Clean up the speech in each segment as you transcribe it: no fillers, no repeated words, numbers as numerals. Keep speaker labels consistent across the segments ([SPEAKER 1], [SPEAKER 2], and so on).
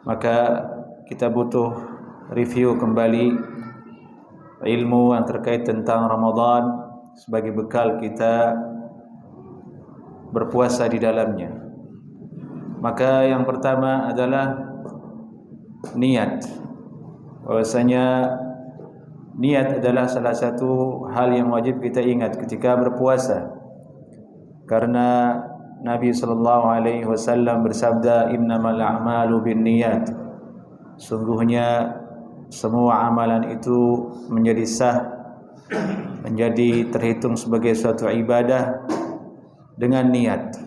[SPEAKER 1] maka kita butuh review kembali ilmu yang terkait tentang Ramadan sebagai bekal kita berpuasa di dalamnya. Maka yang pertama adalah niat. Bahwasanya niat adalah salah satu hal yang wajib kita ingat ketika berpuasa. Karena Nabi sallallahu alaihi wasallam bersabda, "Innamal a'malu binniyat." Sungguhnya semua amalan itu menjadi sah, menjadi terhitung sebagai suatu ibadah dengan niat.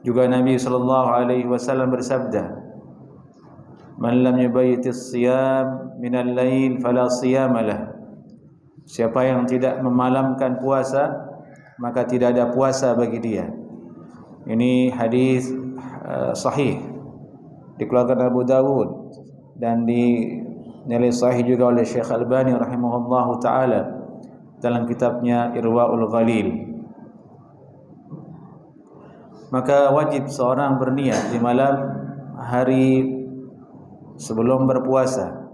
[SPEAKER 1] Juga Nabi sallallahu alaihi wasallam bersabda, "Man lam yubayyitis siyam minal lail fala siyamalah." Siapa yang tidak memalamkan puasa, maka tidak ada puasa bagi dia. Ini hadis sahih dikeluarkan Abu Dawud dan dinilai sahih juga oleh Syekh Albani rahimahullahu taala dalam kitabnya Irwaul Ghalil. Maka wajib seorang berniat di malam hari sebelum berpuasa.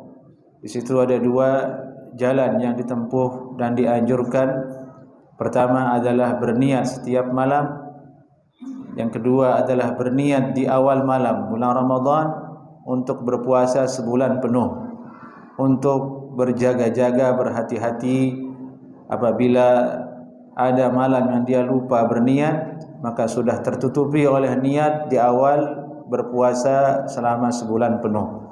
[SPEAKER 1] Di situ ada dua jalan yang ditempuh dan dianjurkan. Pertama adalah berniat setiap malam. Yang kedua adalah berniat di awal malam bulan Ramadan untuk berpuasa sebulan penuh, untuk berjaga-jaga, berhati-hati. Apabila ada malam yang dia lupa berniat, maka sudah tertutupi oleh niat di awal berpuasa selama sebulan penuh.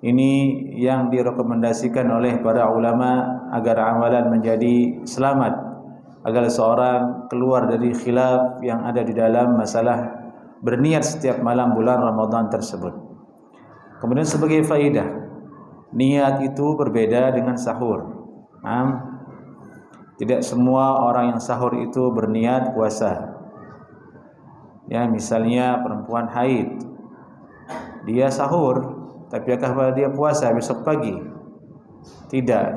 [SPEAKER 1] Ini yang direkomendasikan oleh para ulama agar amalan menjadi selamat, agar seorang keluar dari khilaf yang ada di dalam masalah berniat setiap malam bulan Ramadan tersebut. Kemudian sebagai faidah, niat itu berbeda dengan sahur. Tidak semua orang yang sahur itu berniat puasa. Ya, misalnya perempuan haid, dia sahur, tapi apakah dia puasa besok pagi? Tidak.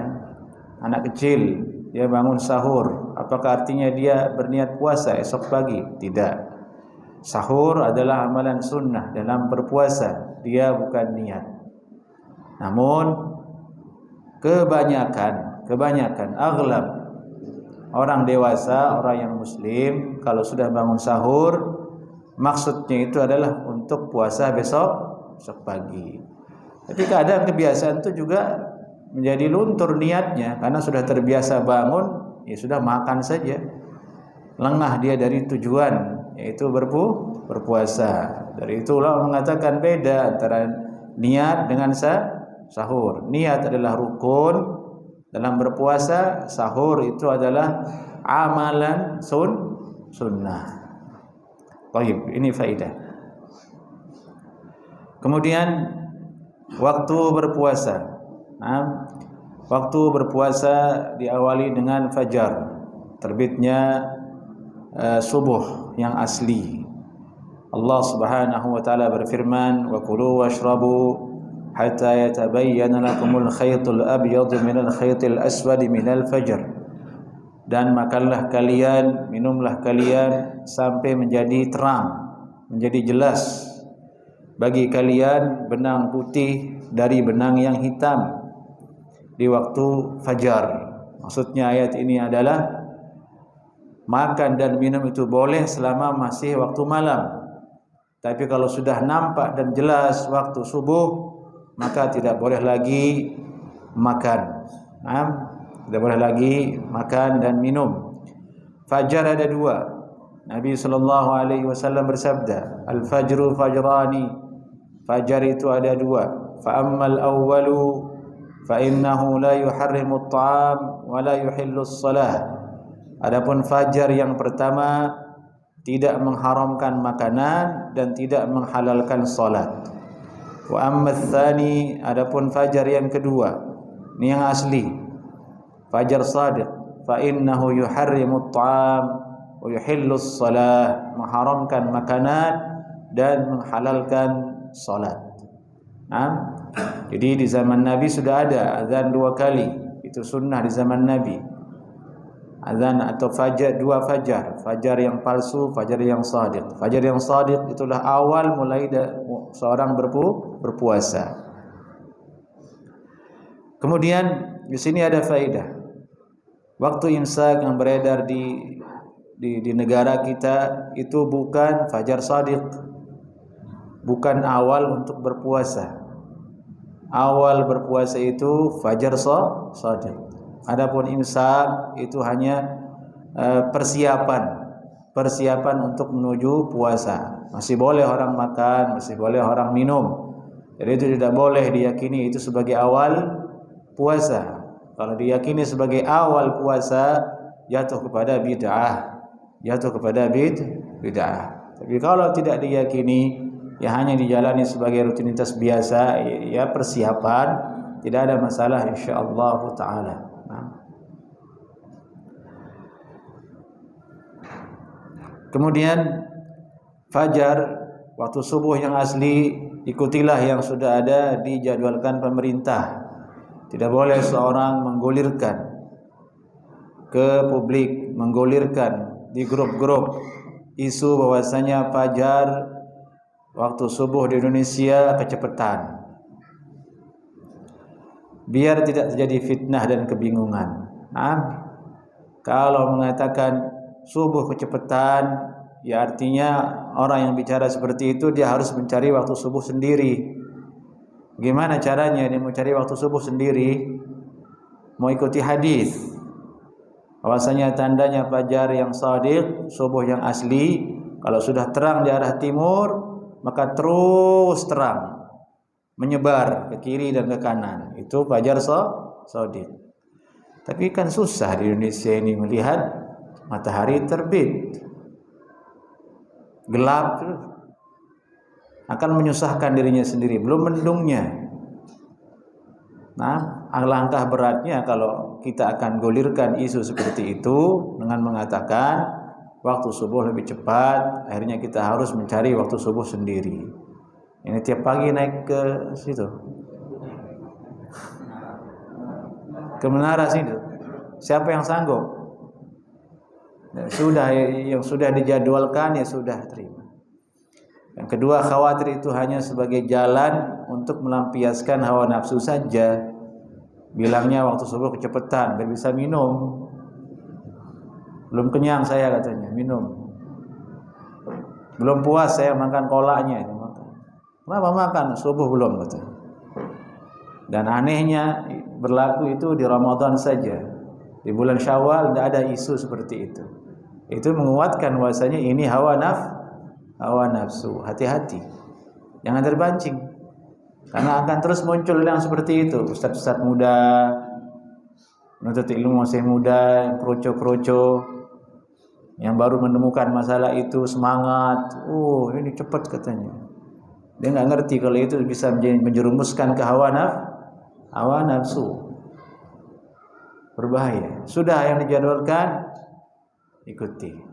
[SPEAKER 1] Anak kecil, dia bangun sahur, apakah artinya dia berniat puasa esok pagi? Tidak. Sahur adalah amalan sunnah dalam berpuasa, dia bukan niat. Namun kebanyakan aghlab orang dewasa, orang yang muslim, kalau sudah bangun sahur, maksudnya itu adalah untuk puasa besok pagi. Tapi kadang kebiasaan itu juga menjadi luntur niatnya, karena sudah terbiasa bangun, ya sudah makan saja. Lengah dia dari tujuan, yaitu berpuasa. Dari itulah mengatakan beda antara niat dengan sahur. Niat adalah rukun dalam berpuasa, sahur itu adalah amalan sunnah. Baik, ini faedah. Kemudian waktu berpuasa. Waktu berpuasa diawali dengan fajar, terbitnya subuh yang asli. Allah Subhanahu wa taala berfirman, "Wa kulu washrabu hatta yatabayyana lakumul khaytul abyadu minal khaytil aswadi minal fajr." Dan makanlah kalian, minumlah kalian sampai menjadi terang, menjadi jelas bagi kalian benang putih dari benang yang hitam di waktu fajar. Maksudnya ayat ini adalah makan dan minum itu boleh selama masih waktu malam. Tapi kalau sudah nampak dan jelas waktu subuh, maka tidak boleh lagi makan. Tidak boleh lagi makan dan minum. Fajar ada dua. Nabi sallallahu alaihi wasallam bersabda, "Al-fajru fajrani." Fajar itu ada dua. Fa ammal awwalu fa innahu la yuharrimu at-ta'am wa la yuhillu as-salah. Adapun fajar yang pertama tidak mengharamkan makanan dan tidak menghalalkan salat. Wa amma ats-tsani, adapun fajar yang kedua, ini yang asli, fajar shadiq, fa innahu yuharrimu at-ta'am wa yuhillu as-salah, mengharamkan makanan dan menghalalkan salat. Jadi di zaman Nabi sudah ada azan 2 kali, itu sunnah di zaman Nabi. azan atau fajar, dua fajar, fajar yang palsu, fajar yang shadiq. Fajar yang shadiq itulah awal mulai seorang berpuasa. Kemudian di sini ada faedah. Waktu imsak yang beredar di negara kita itu bukan fajar shadiq, bukan awal untuk berpuasa. Awal berpuasa itu fajar shadiq. Adapun imsak itu hanya persiapan untuk menuju puasa. Masih boleh orang makan, masih boleh orang minum. Jadi itu tidak boleh diyakini itu sebagai awal puasa. Kalau diyakini sebagai awal puasa, jatuh kepada bid'ah. Tapi kalau tidak diyakini, ya hanya dijalani sebagai rutinitas biasa, ya persiapan, tidak ada masalah insyaallah taala. Kemudian fajar, waktu subuh yang asli, ikutilah yang sudah ada dijadwalkan pemerintah. Tidak boleh seorang menggulirkan ke publik, menggulirkan di grup-grup isu bahwasanya fajar waktu subuh di Indonesia kecepatan. Biar tidak terjadi fitnah dan kebingungan. Kalau mengatakan subuh kecepatan, ya artinya orang yang bicara seperti itu dia harus mencari waktu subuh sendiri. Gimana caranya dia mau cari waktu subuh sendiri? Mau ikuti hadis bahwasanya tandanya fajar yang shadiq, subuh yang asli, kalau sudah terang di arah timur, maka terus terang menyebar ke kiri dan ke kanan. Itu fajar shadiq. Tapi kan susah di Indonesia ini melihat matahari terbit, gelap, akan menyusahkan dirinya sendiri, belum mendungnya. Nah, alangkah beratnya kalau kita akan gulirkan isu seperti itu dengan mengatakan waktu subuh lebih cepat, akhirnya kita harus mencari waktu subuh sendiri. Ini tiap pagi naik ke situ, ke menara situ. Siapa yang sanggup? Yang sudah dijadwalkan ya sudah terima. Yang kedua, khawatir itu hanya sebagai jalan untuk melampiaskan hawa nafsu saja. Bilangnya waktu subuh kecepatan, biar bisa minum. Belum kenyang saya katanya, minum. Belum puas saya makan kolaknya. Kenapa makan? Subuh belum katanya. Dan anehnya berlaku itu di Ramadan saja. Di bulan Syawal tidak ada isu seperti itu. Itu menguatkan bahwasanya ini hawa nafsu. Hati-hati, jangan terpancing, karena akan terus muncul yang seperti itu. Ustaz-ustaz muda, menuntut ilmu masih muda, kroco-kroco, yang baru menemukan masalah itu semangat. Ini cepat katanya. Dia nggak ngerti kalau itu bisa menjerumuskan ke hawa nafsu. Berbahaya. Sudah yang dijadwalkan, ikuti.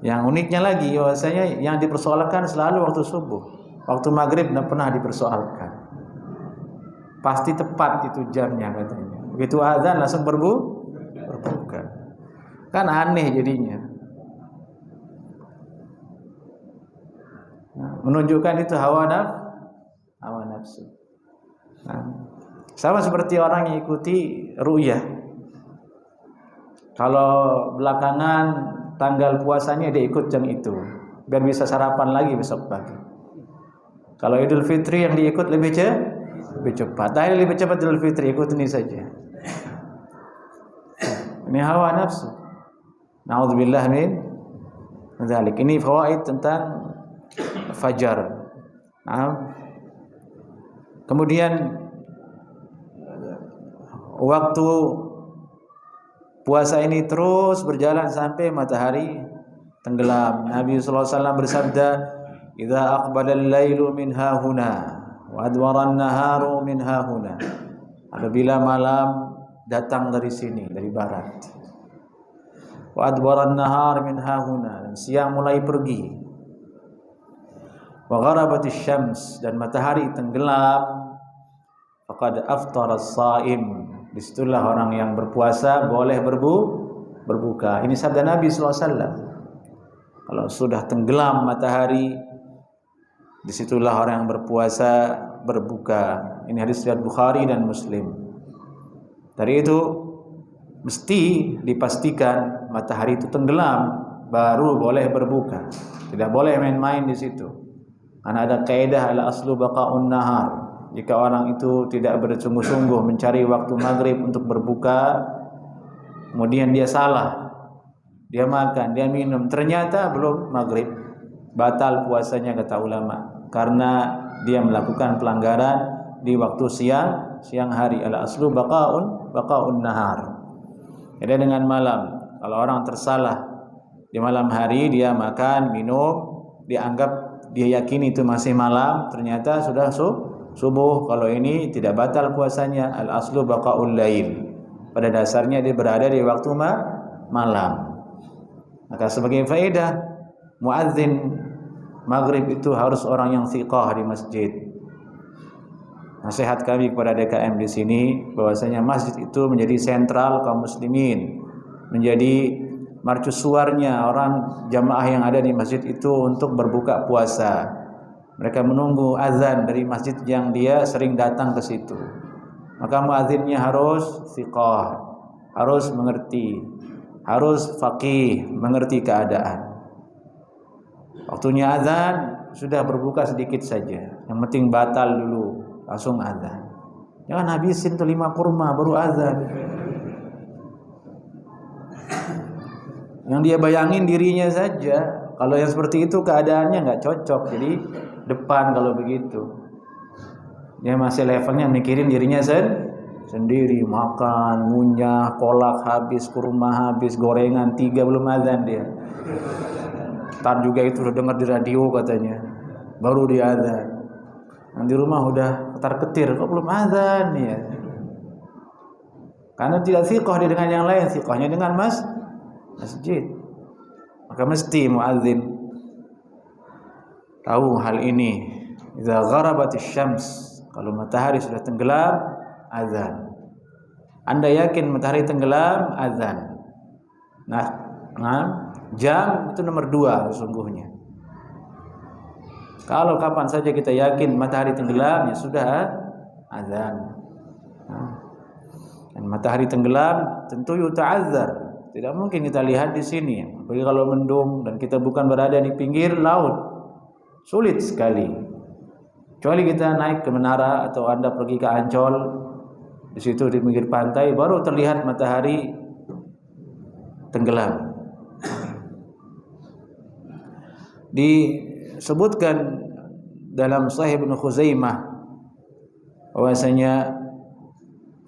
[SPEAKER 1] Yang uniknya lagi, bahwasanya yang dipersoalkan selalu waktu subuh. Waktu maghrib tidak pernah dipersoalkan. Pasti tepat itu jamnya katanya. Begitu azan langsung berbuka. Kan aneh jadinya. Menunjukkan itu hawa nafsu. Sama seperti orang yang ikuti ru'yah. Kalau belakangan tanggal puasanya dia ikut jam itu, biar bisa sarapan lagi besok pagi. Kalau Idul Fitri yang diikut lebih cepat. Lebih cepat Idul Fitri, ikut ini saja. Ini hawa nafsu. Na'udzubillah min dzalik. Ini fawaid tentang fajar. Kemudian waktu puasa ini terus berjalan sampai matahari tenggelam. Nabi sallallahu alaihi wasallam bersabda, "Idza aqbala al-lailu min hahuna wa adwara an-naharu min hahuna." Apabila malam datang dari sini, dari barat. Wa adwara an-nahar min hahuna, dan siang mulai pergi. Wa gharabatis syams, dan matahari tenggelam. Faqad aftara as-shaim, Disitulah orang yang berpuasa boleh berbuka. Ini sabda Nabi SAW. Kalau sudah tenggelam matahari, disitulah orang yang berpuasa berbuka. Ini hadis riwayat Bukhari dan Muslim. Dari itu mesti dipastikan matahari itu tenggelam baru boleh berbuka. Tidak boleh main-main di situ. Karena ada kaidah al-aslu baqa'un nahar. Jika orang itu tidak bersungguh-sungguh mencari waktu maghrib untuk berbuka, kemudian dia salah, dia makan, dia minum, ternyata belum maghrib, batal puasanya kata ulama, karena dia melakukan pelanggaran di waktu siang hari. Al-aslu baqa'un nahar. Jadi dengan malam, kalau orang tersalah di malam hari dia makan, minum, dianggap dia yakini itu masih malam, ternyata sudah subuh. Kalau ini tidak batal puasanya. Al-aslu baqa'ul lail. Pada dasarnya dia berada di waktu malam. Maka sebagai faedah, muadzin maghrib itu harus orang yang thiqah di masjid. Nasihat kami kepada DKM di sini bahwasanya masjid itu menjadi sentral kaum muslimin, menjadi mercusuarnya orang jamaah yang ada di masjid itu untuk berbuka puasa. Mereka menunggu azan dari masjid yang dia sering datang ke situ. Maka muadzinnya harus thiqah, harus mengerti, harus faqih, mengerti keadaan. Waktunya azan, sudah berbuka sedikit saja. Yang penting batal dulu, langsung azan. Jangan habisin tuh 5 kurma baru azan. Yang dia bayangin dirinya saja. Kalau yang seperti itu keadaannya nggak cocok. Jadi depan kalau begitu. Dia masih levelnya mikirin dirinya sendiri, makan, ngunyah, kolak habis, kurma habis, gorengan 3 belum azan dia. Ntar juga itu udah dengar di radio katanya, baru dia azan. Yang di rumah udah ketar-ketir, kok belum azan ya? Karena tidak thiqah dia dengan yang lain, thiqahnya dengan masjid. Maka mesti muadzin tahu hal ini. Idza gharabatis syams, kalau matahari sudah tenggelam, azan. Anda yakin matahari tenggelam, azan. Nah, jam itu nomor 2 sesungguhnya. Kalau kapan saja kita yakin matahari tenggelam, ya sudah azan. Dan matahari tenggelam tentu yuta'azzar. Tidak mungkin kita lihat di sini. Apalagi kalau mendung dan kita bukan berada di pinggir laut, sulit sekali. Kecuali kita naik ke menara atau Anda pergi ke Ancol, di situ di pinggir pantai baru terlihat matahari tenggelam. Disebutkan dalam Sahih Ibnu Khuzaimah bahwasanya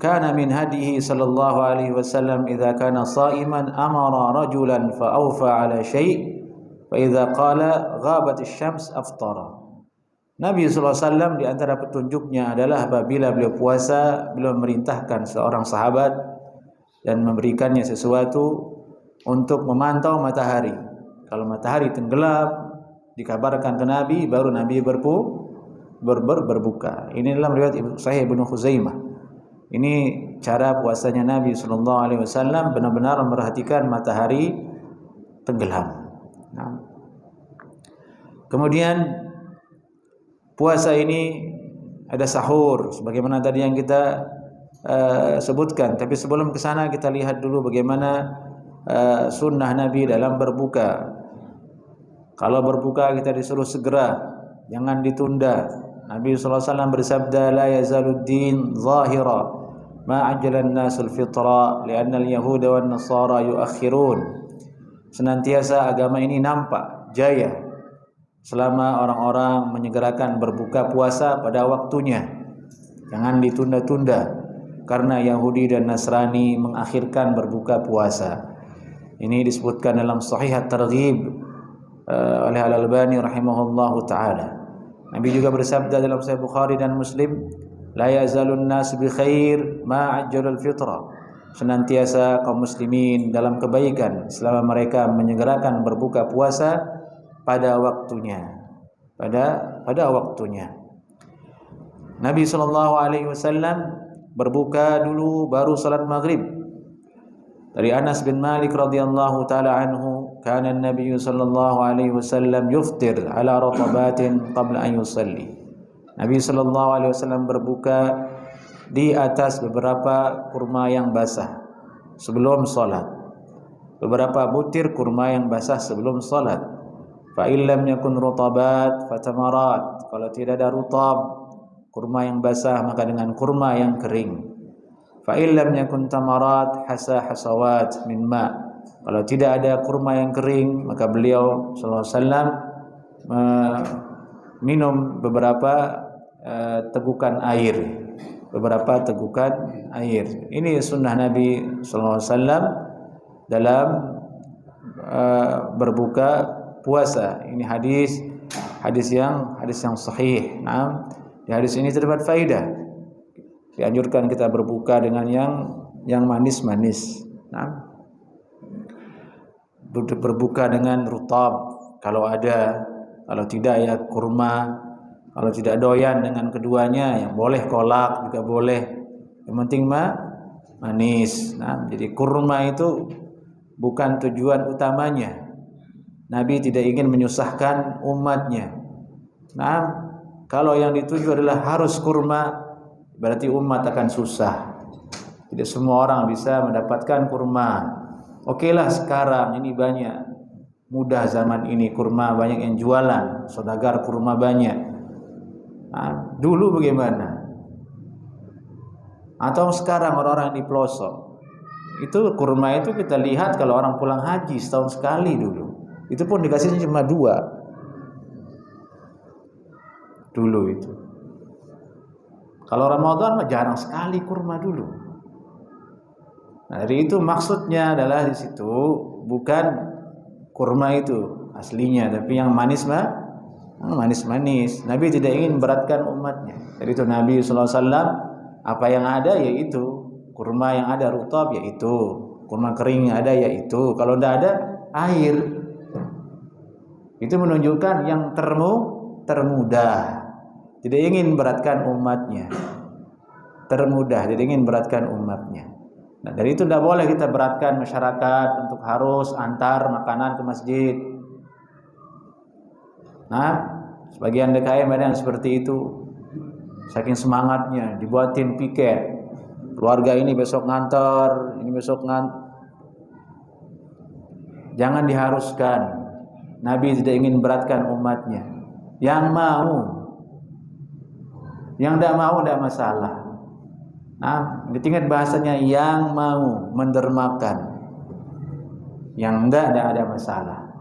[SPEAKER 1] kana min hadihi sallallahu alaihi wasallam idza kana sha'iman amara rajulan fa awfa ala syai' fa idza qala ghabat asy-syams aftara. Nabi sallallahu alaihi wasallam di antara petunjuknya adalah apabila beliau puasa, beliau memerintahkan seorang sahabat dan memberikannya sesuatu untuk memantau matahari. Kalau matahari tenggelam, dikabarkan ke Nabi, baru Nabi berbuka. Ini dalam riwayat Sahih Ibnu Khuzaimah. Ini cara puasanya Nabi sallallahu alaihi wasallam, benar-benar memperhatikan matahari tenggelam. Nah. Kemudian puasa ini ada sahur sebagaimana tadi yang kita sebutkan, tapi sebelum ke sana kita lihat dulu bagaimana sunnah Nabi dalam berbuka. Kalau berbuka kita disuruh segera, jangan ditunda. Nabi sallallahu alaihi wasallam bersabda, la yazaluddin zahira ma ajjalan nasul fitra li'anna al-yahuda wan nasara yuakhirun. Senantiasa agama ini nampak jaya selama orang-orang menyegerakan berbuka puasa pada waktunya. Jangan ditunda-tunda, karena Yahudi dan Nasrani mengakhirkan berbuka puasa. Ini disebutkan dalam Sahih At-Targhib oleh Al-Albani rahimahullahu taala. Nabi juga bersabda dalam Sahih Bukhari dan Muslim, la yazalun nas bi khair ma ajjalul fitra. Senantiasa kaum muslimin dalam kebaikan selama mereka menyegerakan berbuka puasa pada waktunya. Pada waktunya. Nabi sallallahu alaihi wasallam berbuka dulu baru salat maghrib. Dari Anas bin Malik radhiyallahu taala anhu, kana an-nabiy sallallahu alaihi wasallam yuftir ala ratabatin qabla an yusalli. Nabi sallallahu alaihi wasallam berbuka di atas beberapa kurma yang basah sebelum salat. Beberapa butir kurma yang basah sebelum salat. Fa illam yakun rutabat fatamarat. Kalau tidak ada rutab, kurma yang basah, maka dengan kurma yang kering. Fa illam yakun tamarat hasawat min ma. Kalau tidak ada kurma yang kering, maka beliau sallallahu alaihi wasallam minum beberapa tegukan air. Beberapa tegukan air. Ini sunnah Nabi sallallahu alaihi wasallam dalam berbuka puasa. Ini hadis yang sahih. Nah, di hadis ini terdapat faedah. Dianjurkan kita berbuka dengan yang manis-manis. Nah, berbuka dengan rutab kalau ada, kalau tidak ya kurma. Kalau tidak doyan dengan keduanya, yang boleh kolak juga boleh. Yang penting manis. Nah, jadi kurma itu bukan tujuan utamanya. Nabi tidak ingin menyusahkan umatnya. Nah, kalau yang dituju adalah harus kurma, berarti umat akan susah. Tidak semua orang bisa mendapatkan kurma. Okelah sekarang ini banyak, mudah zaman ini, kurma banyak yang jualan, saudagar kurma banyak. Nah, dulu bagaimana? Atau sekarang orang-orang di pelosok, itu kurma itu kita lihat kalau orang pulang haji setahun sekali dulu. Itu pun dikasihnya cuma 2. Dulu itu. Kalau Ramadan mah jarang sekali kurma dulu. Nah, dari itu maksudnya adalah di situ bukan kurma itu aslinya, tapi yang manis-manis. Nabi tidak ingin beratkan umatnya. Jadi itu Nabi sallallahu alaihi wasallam apa yang ada yaitu kurma yang ada rutab yaitu, kurma kering yang ada yaitu, kalau tidak ada air. Itu menunjukkan yang termudah. Tidak ingin beratkan umatnya. Termudah, tidak ingin beratkan umatnya. Nah, dari itu tidak boleh kita beratkan masyarakat untuk harus antar makanan ke masjid. Nah, sebagian DKM ada yang seperti itu. Saking semangatnya dibuatin piket. Keluarga ini besok ngantor, ini besok Jangan diharuskan. Nabi tidak ingin beratkan umatnya. Yang mau, yang tidak mau tidak masalah. Nah, diingat bahasanya yang mau mendermakan. Yang tidak ada masalah.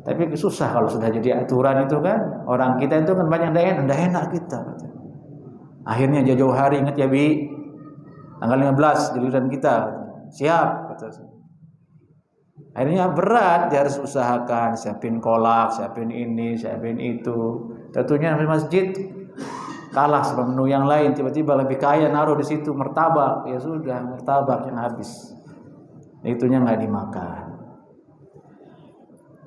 [SPEAKER 1] Tapi susah kalau sudah jadi aturan itu kan. Orang kita itu kan banyak tidak enak kita. Akhirnya jauh-jauh hari, ingat ya Bi, tanggal 15 giliran kita. Siap. Akhirnya berat, dia harus usahakan, siapin kolak, siapin ini, siapin itu. Tentunya di masjid kalah sama menu yang lain. Tiba-tiba lebih kaya naruh di situ martabak. Ya sudah, martabak yang habis. Itunya nggak dimakan.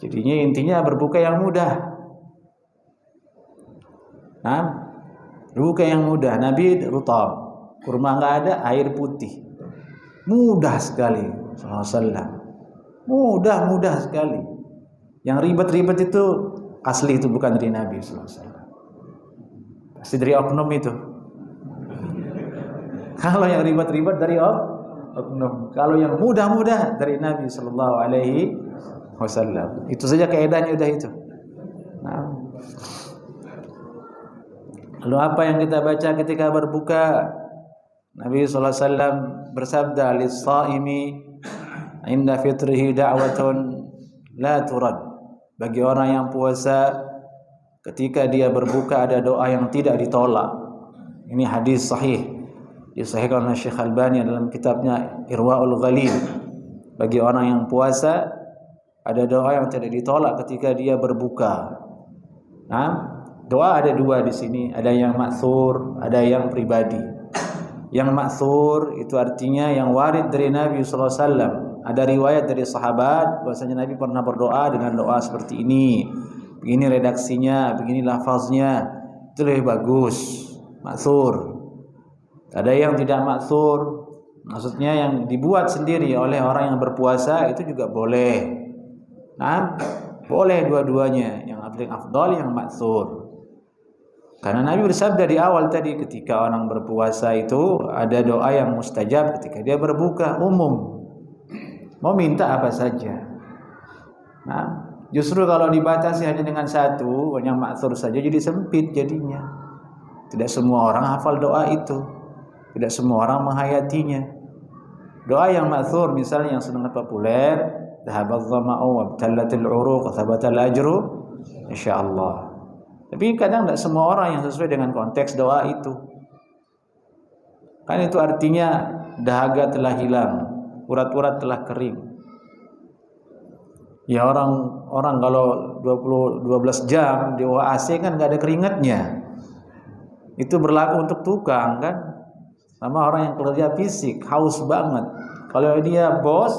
[SPEAKER 1] Jadinya intinya berbuka yang mudah. Nah, berbuka yang mudah. Nabi rutab, kurma nggak ada, air putih. Mudah sekali. Sallallahu mudah sekali. Yang ribet-ribet itu asli itu bukan dari Nabi sallallahu alaihi wasallam. Pasti dari oknum itu. Kalau yang ribet-ribet dari oknum. Kalau yang mudah-mudah dari Nabi sallallahu alaihi wasallam. Itu saja kaidahnya udah itu. Nah. Lalu apa yang kita baca ketika berbuka? Nabi sallallahu alaihi wasallam bersabda, "Lis-shaimi 'inda fitrihi da'watun la turad." Bagi orang yang puasa ketika dia berbuka ada doa yang tidak ditolak. Ini hadis sahih. Disahihkan oleh Syekh Albani dalam kitabnya Irwaul Ghalil. Bagi orang yang puasa ada doa yang tidak ditolak ketika dia berbuka. Nah, doa ada 2 di sini, ada yang ma'thur, ada yang pribadi. Yang ma'thur itu artinya yang warid dari Nabi sallallahu alaihi wasallam. Ada riwayat dari sahabat bahwasanya Nabi pernah berdoa dengan doa seperti ini. Begini redaksinya, begini lafaznya. Itu lebih bagus. Ma'thur. Ada yang tidak maksur, maksudnya yang dibuat sendiri oleh orang yang berpuasa itu juga boleh. Nah, boleh dua-duanya, yang paling afdal yang maksur. Karena Nabi bersabda di awal tadi, ketika orang berpuasa itu ada doa yang mustajab ketika dia berbuka, umum. Mau minta apa saja. Nah, justru kalau dibatasi hanya dengan satu, yang maksur saja jadi sempit jadinya. Tidak semua orang hafal doa itu. Tidak semua orang menghayatinya. Doa yang ma'thur misalnya yang sangat populer, dhahabadz dhama'u wabtallatil 'uruq wa thabatal ajru insyaallah. Tapi kadang tidak semua orang yang sesuai dengan konteks doa itu. Kan itu artinya dahaga telah hilang, urat-urat telah kering. Ya orang kalau 12 jam di AC kan enggak ada keringatnya. Itu berlaku untuk tukang kan? Sama orang yang kerja fisik, haus banget. Kalau dia bos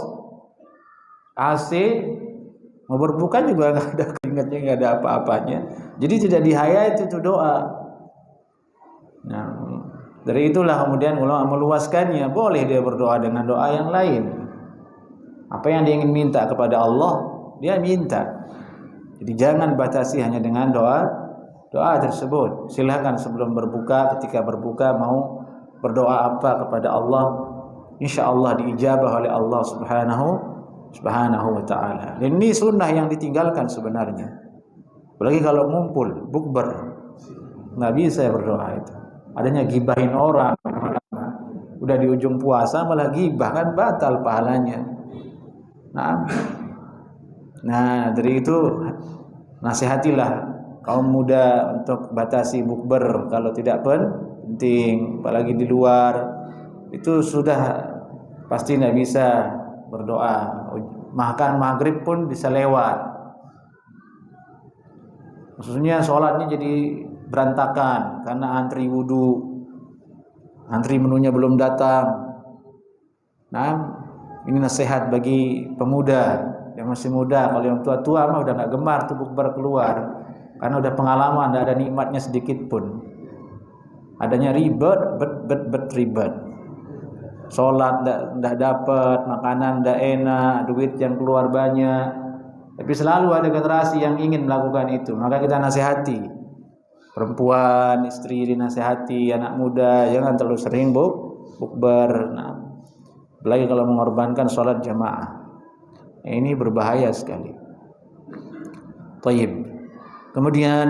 [SPEAKER 1] AC mau berbuka juga nggak ada keringatnya, nggak ada apa-apanya. Jadi tidak dihayati itu doa. Nah, dari itulah kemudian ulama meluaskannya. Boleh dia berdoa dengan doa yang lain. Apa yang dia ingin minta kepada Allah, dia minta. Jadi jangan batasi hanya dengan doa tersebut. Silakan sebelum berbuka, ketika berbuka mau berdoa apa kepada Allah, insyaallah diijabah oleh Allah subhanahu wa ta'ala. Dan ini sunnah yang ditinggalkan sebenarnya. Apalagi kalau ngumpul, bukber, nggak bisa berdoa itu. Adanya gibahin orang, udah di ujung puasa malah gibah, kan batal pahalanya. Nah dari itu nasihatilah kaum muda untuk batasi bukber kalau tidak penting, apalagi di luar itu sudah pasti tidak bisa berdoa. Makan maghrib pun bisa lewat, maksudnya sholatnya jadi berantakan karena antri wudhu, antri menunya belum datang. Nah ini nasihat bagi pemuda yang masih muda. Kalau yang tua-tua mah udah nggak gemar tuh bukber keluar, karena udah pengalaman, tidak ada nikmatnya sedikit pun. Adanya ribet, ribet. Sholat tidak dapat, makanan tidak enak, duit yang keluar banyak. Tapi selalu ada generasi yang ingin melakukan itu. Maka kita nasihati. Perempuan, istri dinasihati, anak muda jangan terlalu sering bukber. Nah, apalagi kalau mengorbankan sholat jamaah. Ini berbahaya sekali. Taib. Kemudian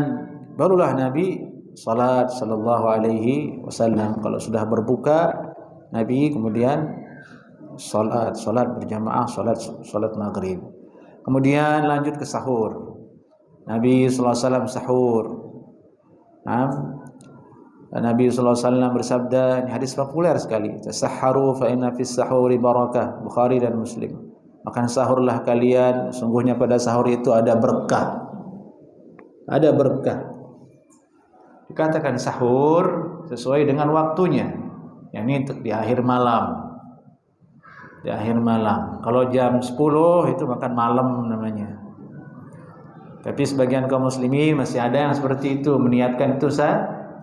[SPEAKER 1] barulah Nabi sallallahu alaihi wasallam kalau sudah berbuka, Nabi kemudian salat berjamaah, salat maghrib. Kemudian lanjut ke sahur. Nabi sallallahu alaihi wasallam sahur. Nabi sallallahu alaihi wasallam bersabda, ini hadis populer sekali, tasahharu fa inna fis sahuri barakah, Bukhari dan Muslim. Makan sahurlah kalian, sungguhnya pada sahur itu ada berkah. Ada berkah. Dikatakan sahur sesuai dengan waktunya, yakni di akhir malam. Di akhir malam. Kalau jam 10 itu makan malam namanya. Tapi sebagian kaum muslimin masih ada yang seperti itu, meniatkan itu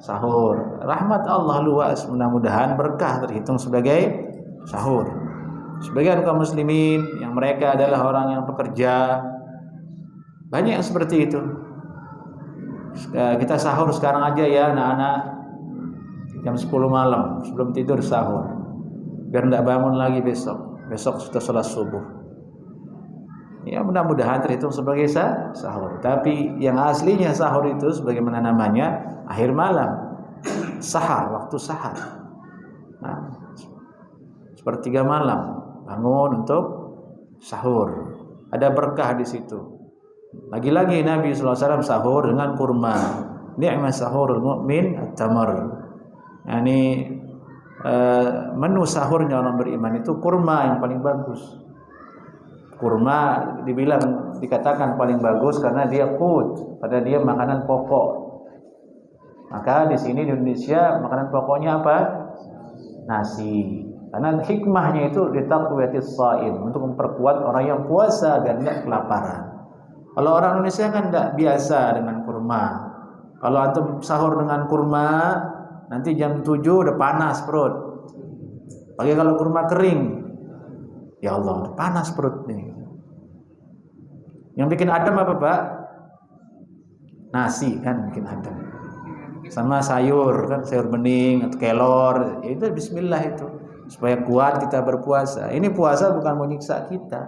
[SPEAKER 1] sahur. Rahmat Allah luas, mudah-mudahan berkah terhitung sebagai sahur. Sebagian kaum muslimin yang mereka adalah orang yang pekerja, banyak yang seperti itu. Kita sahur sekarang aja ya anak-anak, jam 10 malam sebelum tidur sahur, biar tidak bangun lagi besok sudah sholat subuh. Ya mudah-mudahan terhitung sebagai sahur. Tapi yang aslinya sahur itu sebagaimana namanya akhir malam, sahar, waktu sahar. Nah, sepertiga malam bangun untuk sahur. Ada berkah di situ. Lagi-lagi Nabi SAW sahur dengan kurma. Ni'ma sahurul mu'min at-tamar. Yani menu sahurnya orang beriman itu kurma yang paling bagus. Kurma dikatakan paling bagus karena dia qut, pada dia makanan pokok. Maka di sini di Indonesia makanan pokoknya apa? Nasi. Karena hikmahnya itu litaqwiyatis shaim, untuk memperkuat orang yang puasa agar tidak kelaparan. Kalau orang Indonesia kan tidak biasa dengan kurma. Kalau antum sahur dengan kurma, nanti jam 7 udah panas perut. Apalagi kalau kurma kering, ya Allah, udah panas perut nih. Yang bikin adem apa Pak? Nasi kan bikin adem. Sama sayur kan, sayur bening atau kelor, ya itu bismillah itu. Supaya kuat kita berpuasa. Ini puasa bukan mau nyiksa kita.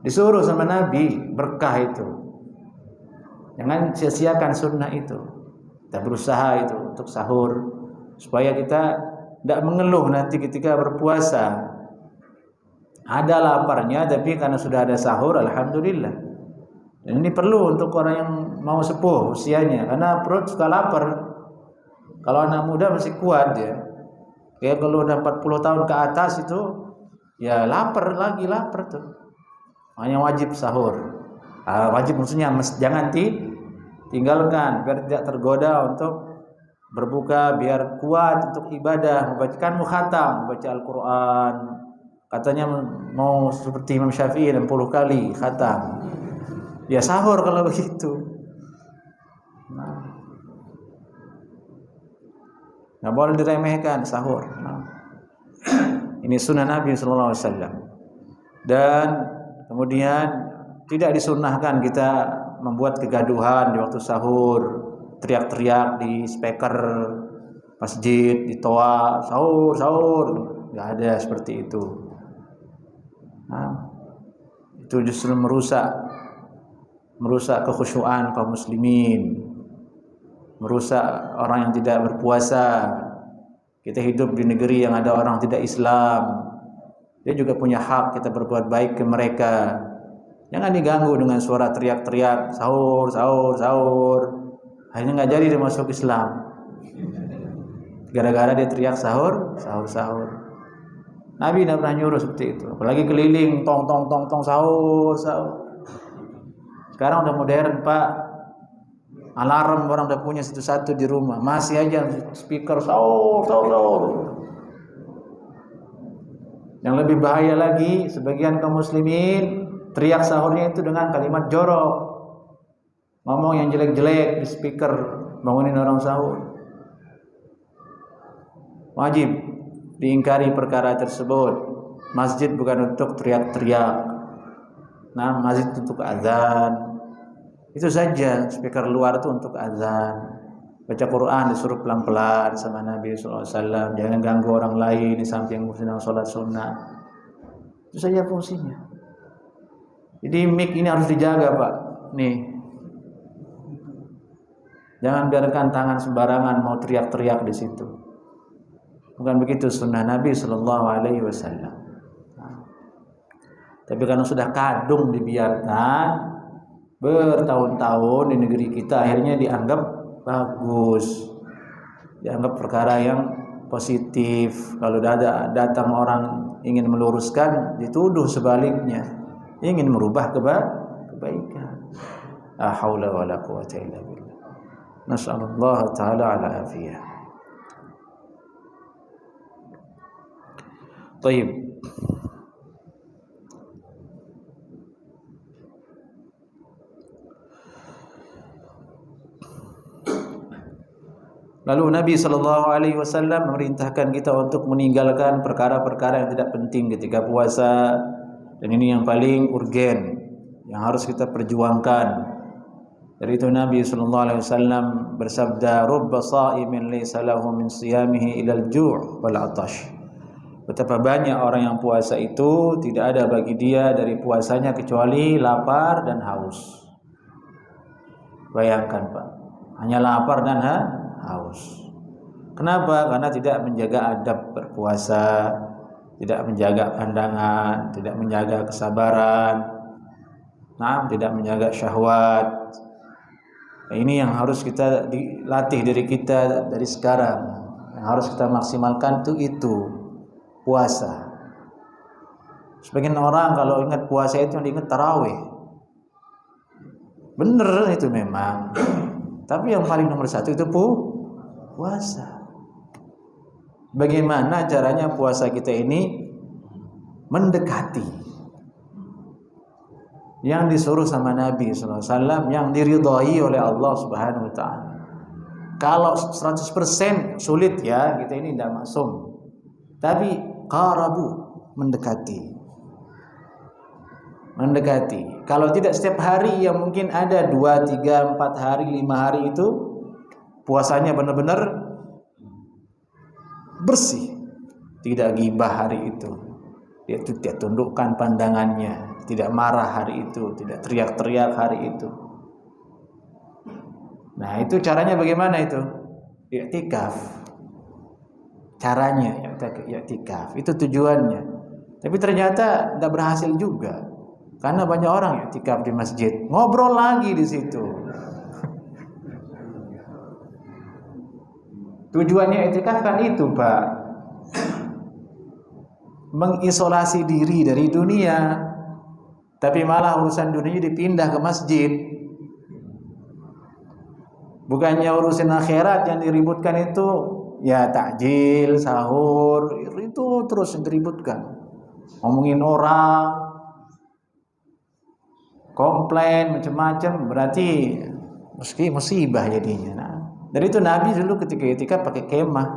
[SPEAKER 1] Disuruh sama Nabi, berkah itu. Jangan sia-siakan sunnah itu. Kita berusaha itu untuk sahur supaya kita tidak mengeluh nanti ketika berpuasa. Ada laparnya, tapi karena sudah ada sahur, alhamdulillah. Dan ini perlu untuk orang yang mau sepuh usianya, karena perut suka lapar. Kalau anak muda masih kuat ya. Kayak kalau udah 40 tahun ke atas itu ya lapar tuh. Makanya wajib sahur. Wajib maksudnya jangan tinggalkan biar tidak tergoda untuk berbuka, biar kuat untuk ibadah, membacakan mukhatam, membaca Al-Qur'an. Katanya mau seperti Imam Syafi'i 60 kali khatam. Ya sahur kalau begitu. Nggak boleh diremehkan sahur. Ini sunnah Nabi Sallallahu Alaihi Wasallam. Dan kemudian tidak disunnahkan kita membuat kegaduhan di waktu sahur, teriak-teriak di speaker masjid, di toa, sahur, nggak ada seperti itu. Itu justru merusak kekhusyuan kaum muslimin, merusak orang yang tidak berpuasa. Kita hidup di negeri yang ada orang tidak Islam, dia juga punya hak kita berbuat baik ke mereka. Jangan diganggu dengan suara teriak-teriak sahur. Akhirnya nggak jadi dia masuk Islam gara-gara dia teriak sahur. Nabi tidak pernah nyuruh seperti itu. Apalagi keliling tong sahur. Sekarang udah modern Pak, alarm orang udah punya satu-satu di rumah, masih aja speaker sahur. Yang lebih bahaya lagi, sebagian kaum muslimin teriak sahurnya itu dengan kalimat jorok, ngomong yang jelek-jelek di speaker, bangunin orang sahur. Wajib diingkari perkara tersebut. Masjid bukan untuk teriak-teriak. Masjid untuk azan. Itu saja, speaker luar itu untuk azan. Baca Quran disuruh pelan-pelan sama Nabi SAW. Jangan ganggu orang lain di samping sedang sholat sunnah. Itu saja fungsinya. Jadi mic ini harus dijaga Pak. Nih, jangan biarkan tangan sembarangan mau teriak-teriak di situ. Bukan begitu sunnah Nabi Sallallahu Alaihi Wasallam. Tapi karena sudah kadung dibiarkan bertahun-tahun di negeri kita, akhirnya dianggap bagus, dianggap perkara yang positif. Kalau datang orang ingin meluruskan, dituduh sebaliknya, ingin merubah kebaikan. La haula wala quwwata illa billah. Nasallallahu taala ala afiyah. Baik. Lalu Nabi SAW memerintahkan kita untuk meninggalkan perkara-perkara yang tidak penting ketika puasa, dan ini yang paling urgen yang harus kita perjuangkan. Dari itu Nabi SAW bersabda, "Rubba sha'imin laysa lahu min siyamihi ilal ju' wal 'atash." Betapa banyak orang yang puasa itu tidak ada bagi dia dari puasanya kecuali lapar dan haus. Bayangkan Pak, hanya lapar dan haus. Kenapa? Karena tidak menjaga adab berpuasa, tidak menjaga pandangan, tidak menjaga kesabaran, tidak menjaga syahwat. Ini yang harus kita dilatih diri kita dari sekarang. Yang harus kita maksimalkan itu puasa. Sebagian orang kalau ingat puasa itu yang diingat tarawih. Bener itu memang. Tapi yang paling nomor satu itu puasa. Bagaimana caranya puasa kita ini mendekati yang disuruh sama Nabi SAW, yang diridhai oleh Allah Subhanahu wa taala. Kalau 100% sulit ya, kita ini tidak maksum. Tapi qarabu, mendekati. Kalau tidak setiap hari, yang mungkin ada 2, 3, 4 hari, 5 hari itu puasanya benar-benar bersih, tidak gibah hari itu. Dia tidak tundukkan pandangannya, tidak marah hari itu, tidak teriak-teriak hari itu. Nah, itu caranya bagaimana itu? I'tikaf. Caranya i'tikaf. Itu tujuannya. Tapi ternyata tidak berhasil juga. Karena banyak orang i'tikaf di masjid, ngobrol lagi di situ. Tujuannya i'tikaf kan itu, Pak. Mengisolasi diri dari dunia. Tapi malah urusan dunia dipindah ke masjid. Bukannya urusan akhirat yang diributkan itu, ya takjil, sahur, itu terus yang diributkan. Ngomongin orang, komplain macam-macam, berarti meski musibah jadinya. Nah, dari itu Nabi dulu ketika i'tikaf pakai kemah,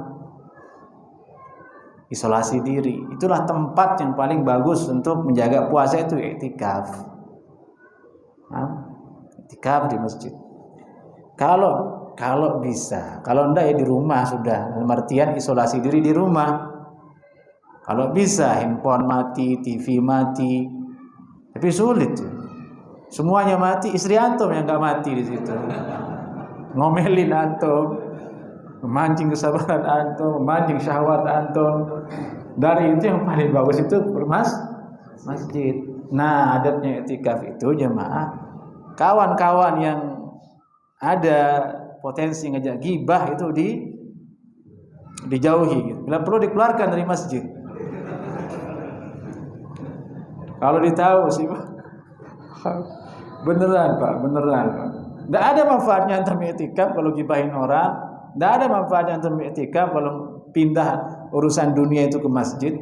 [SPEAKER 1] isolasi diri. Itulah tempat yang paling bagus untuk menjaga puasa itu i'tikaf. Nah, i'tikaf di masjid. Kalau bisa, kalau enggak ya di rumah sudah. Dalam artian isolasi diri di rumah. Kalau bisa handphone mati, TV mati. Tapi sulit. Semuanya mati, istri antum yang enggak mati di situ. Ngomelin antum, memancing kesabaran antum, memancing syahwat antum. Dari itu yang paling bagus itu masjid. Nah, adatnya i'tikaf itu jemaah, kawan-kawan yang ada potensi ngajak gibah itu dijauhi. Bila perlu dikeluarkan dari masjid. Kalau ditahu sih, beneran Pak. Tidak ada manfaatnya antum i'tikaf kalau gibahin orang. Tidak ada manfaatnya antum i'tikaf kalau pindah urusan dunia itu ke masjid.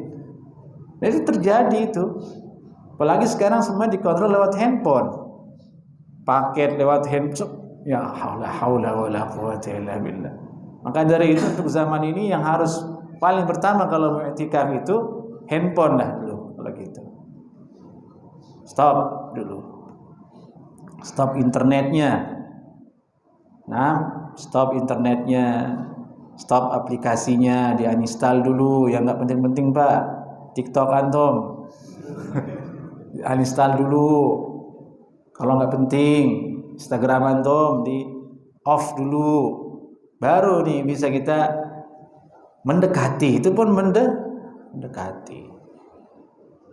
[SPEAKER 1] Jadi terjadi itu. Apalagi sekarang semua dikontrol lewat handphone. Paket lewat handphone. Ya haula wala quwwata illa billah. Maka dari itu untuk zaman ini yang harus paling pertama kalau mau i'tikaf itu handphone lah dulu kalau gitu. Stop dulu. Stop internetnya. Nah, stop internetnya. Stop aplikasinya, di-uninstall dulu yang enggak penting-penting, Pak. TikTok antum. Uninstall dulu. Kalau enggak penting, Instagram antum di off dulu, baru nih bisa kita mendekati. Itu pun mendekati.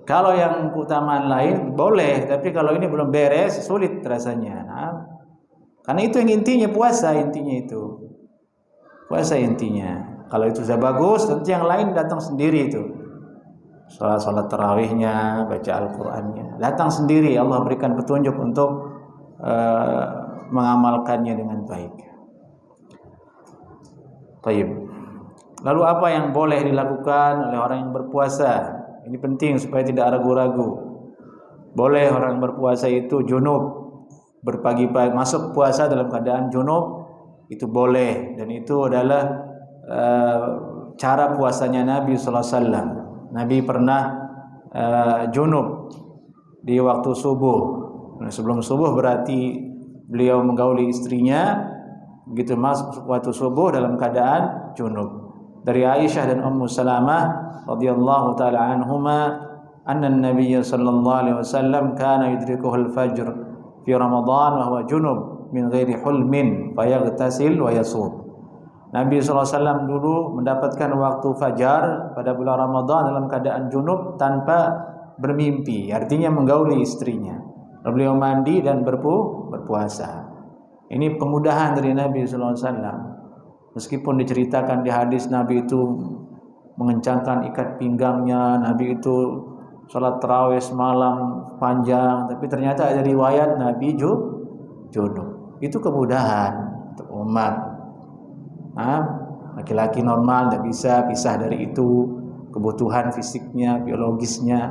[SPEAKER 1] Kalau yang keutamaan lain boleh, tapi kalau ini belum beres sulit rasanya. Nah, karena itu yang intinya puasa, intinya. Kalau itu sudah bagus, tentu yang lain datang sendiri itu. Salat tarawihnya, baca Al-Qur'annya, datang sendiri. Allah berikan petunjuk untuk mengamalkannya dengan baik. Baik. Lalu apa yang boleh dilakukan oleh orang yang berpuasa? Ini penting supaya tidak ragu-ragu. Boleh orang berpuasa itu junub, berpagi-pagi masuk puasa dalam keadaan junub, itu boleh, dan itu adalah cara puasanya Nabi sallallahu alaihi wasallam. Nabi pernah junub di waktu subuh. Sebelum subuh berarti beliau menggauli istrinya, begitu masuk waktu subuh dalam keadaan junub. Dari Aisyah dan Ummu Salamah radhiyallahu taala anhuma, anna an-nabiy sallallahu alaihi wasallam kana yudrikuhu al-fajr fi Ramadan wa huwa junub min ghairi hulmin fayaghtasil wa yasum. Nabi sallallahu alaihi wasallam dulu mendapatkan waktu fajar pada bulan Ramadan dalam keadaan junub tanpa bermimpi, artinya menggauli istrinya. Lalu beliau mandi dan berpuasa. Ini kemudahan dari Nabi sallallahu alaihi wasallam. Meskipun diceritakan di hadis Nabi itu mengencangkan ikat pinggangnya, Nabi itu salat tarawih semalam panjang, tapi ternyata ada riwayat Nabi junub. Itu kemudahan untuk umat. Laki-laki normal tidak bisa pisah dari itu, kebutuhan fisiknya, biologisnya.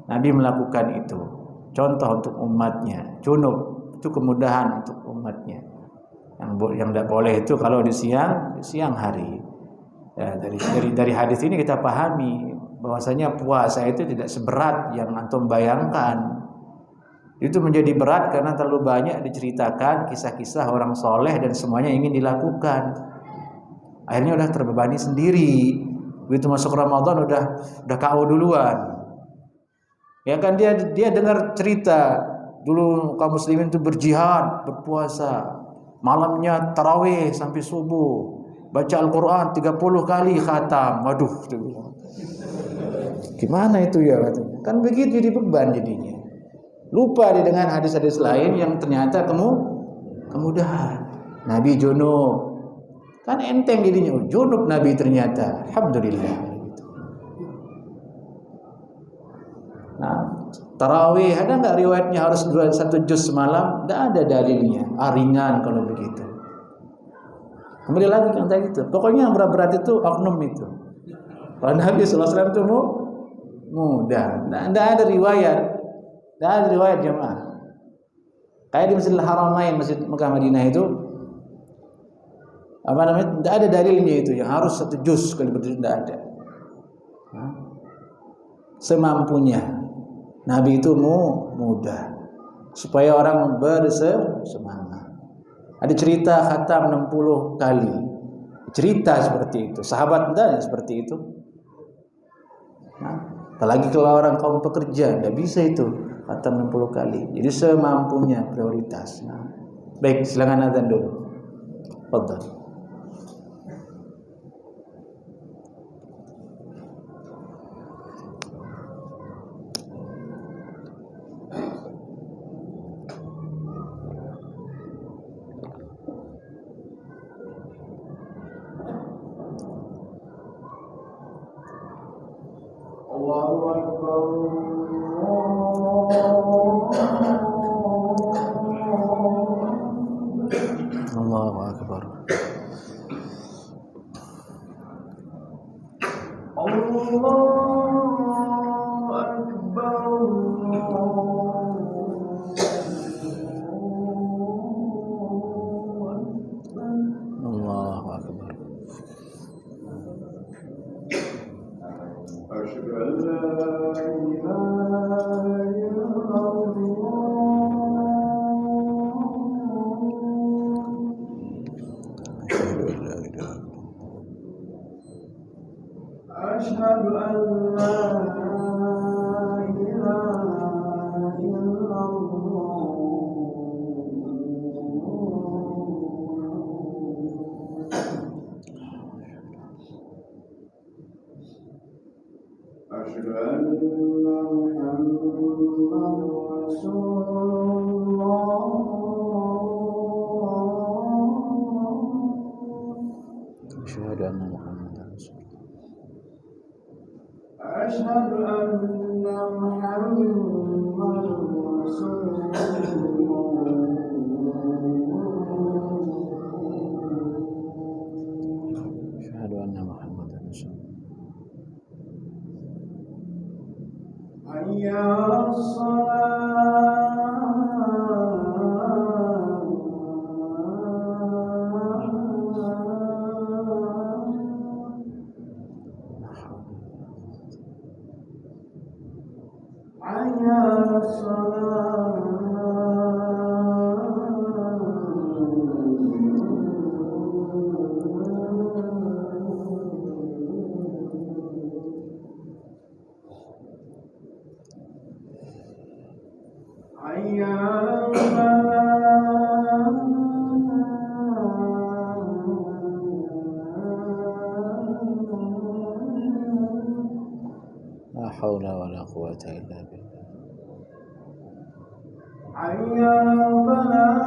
[SPEAKER 1] Nabi melakukan itu. Contoh untuk umatnya, junub itu kemudahan untuk umatnya. Yang tidak boleh itu kalau di siang hari. Ya, dari hadis ini kita pahami bahwasanya puasa itu tidak seberat yang antum bayangkan. Itu menjadi berat karena terlalu banyak diceritakan kisah-kisah orang soleh dan semuanya ingin dilakukan. Akhirnya udah terbebani sendiri. Begitu masuk Ramadan udah KO duluan. Ya kan dia dengar cerita dulu kaum muslimin itu berjihad, berpuasa, malamnya tarawih sampai subuh, baca Al-Quran 30 kali khatam. Waduh, gimana itu ya? Kan begitu jadi beban jadinya. Lupa dia dengan hadis-hadis lain yang ternyata kemudahan. Nabi junub, kan enteng jadinya. Junub Nabi ternyata, alhamdulillah. Nah, tarawih ada nggak riwayatnya harus 1 juz semalam? Tidak ada dalilnya. Ringan kalau begitu. Kembali lagi yang tadi itu. Pokoknya yang berat-berat itu oknum itu. Kalau Nabi SAW itu mudah. Tidak ada riwayat. Tidak ada riwayat jemaah. Kayak di Masjidil Haramain, Masjid Mekah Madinah itu apa namanya? Tidak ada dalilnya itu yang harus 1 juz kalau berdiri, tidak ada. Semampunya. Nabi itu mudah supaya orang bersemangat. Ada cerita khatam 60 kali. Cerita seperti itu. Sahabat tidak seperti itu. Apalagi kalau orang kaum pekerja, tidak bisa itu. Khatam 60 kali. Jadi semampunya prioritas. Baik, silakan azan dulu. Fadhal.
[SPEAKER 2] Allahu Akbar.
[SPEAKER 1] Allahu Akbar. Allahu Akbar.
[SPEAKER 2] Asyhadu an la ilaha illallah. Asyhadu an la ilaha illallah. Asyhadu anna Muhammadan Rasulullah.
[SPEAKER 1] Asyhadu anna Muhammadan Rasulullah.
[SPEAKER 2] Asyhadu anna Muhammadan Rasulullah.
[SPEAKER 1] Asyhadu anna Muhammadan Rasulullah.
[SPEAKER 2] Hayya 'alas shalah. Hayya 'alas shalah. Hayya 'alal falah.
[SPEAKER 1] La haula wa la quwwata illa billah.
[SPEAKER 2] Hayya 'alal falah.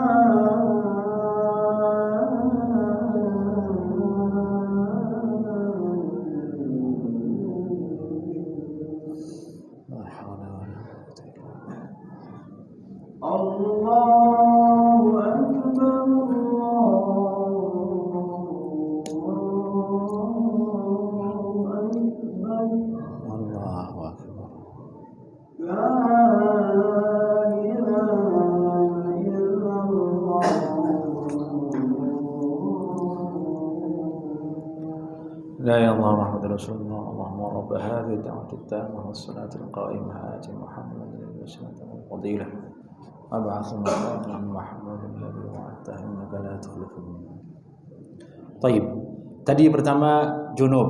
[SPEAKER 1] La haula wa la quwwata illa billah.
[SPEAKER 2] Allahu Akbar.
[SPEAKER 1] Allahu Akbar.
[SPEAKER 2] La ilaha illallah.
[SPEAKER 1] لا إله إلا الله محمد رسول الله اللهم رب هذه الدعوة التامة والصلاة القائمة آت محمد الوسيلة والفضيلة وابعث مقاما محمود الذي وعدته إنك لا تخلف الميعاد. Taib. Tadi pertama junub.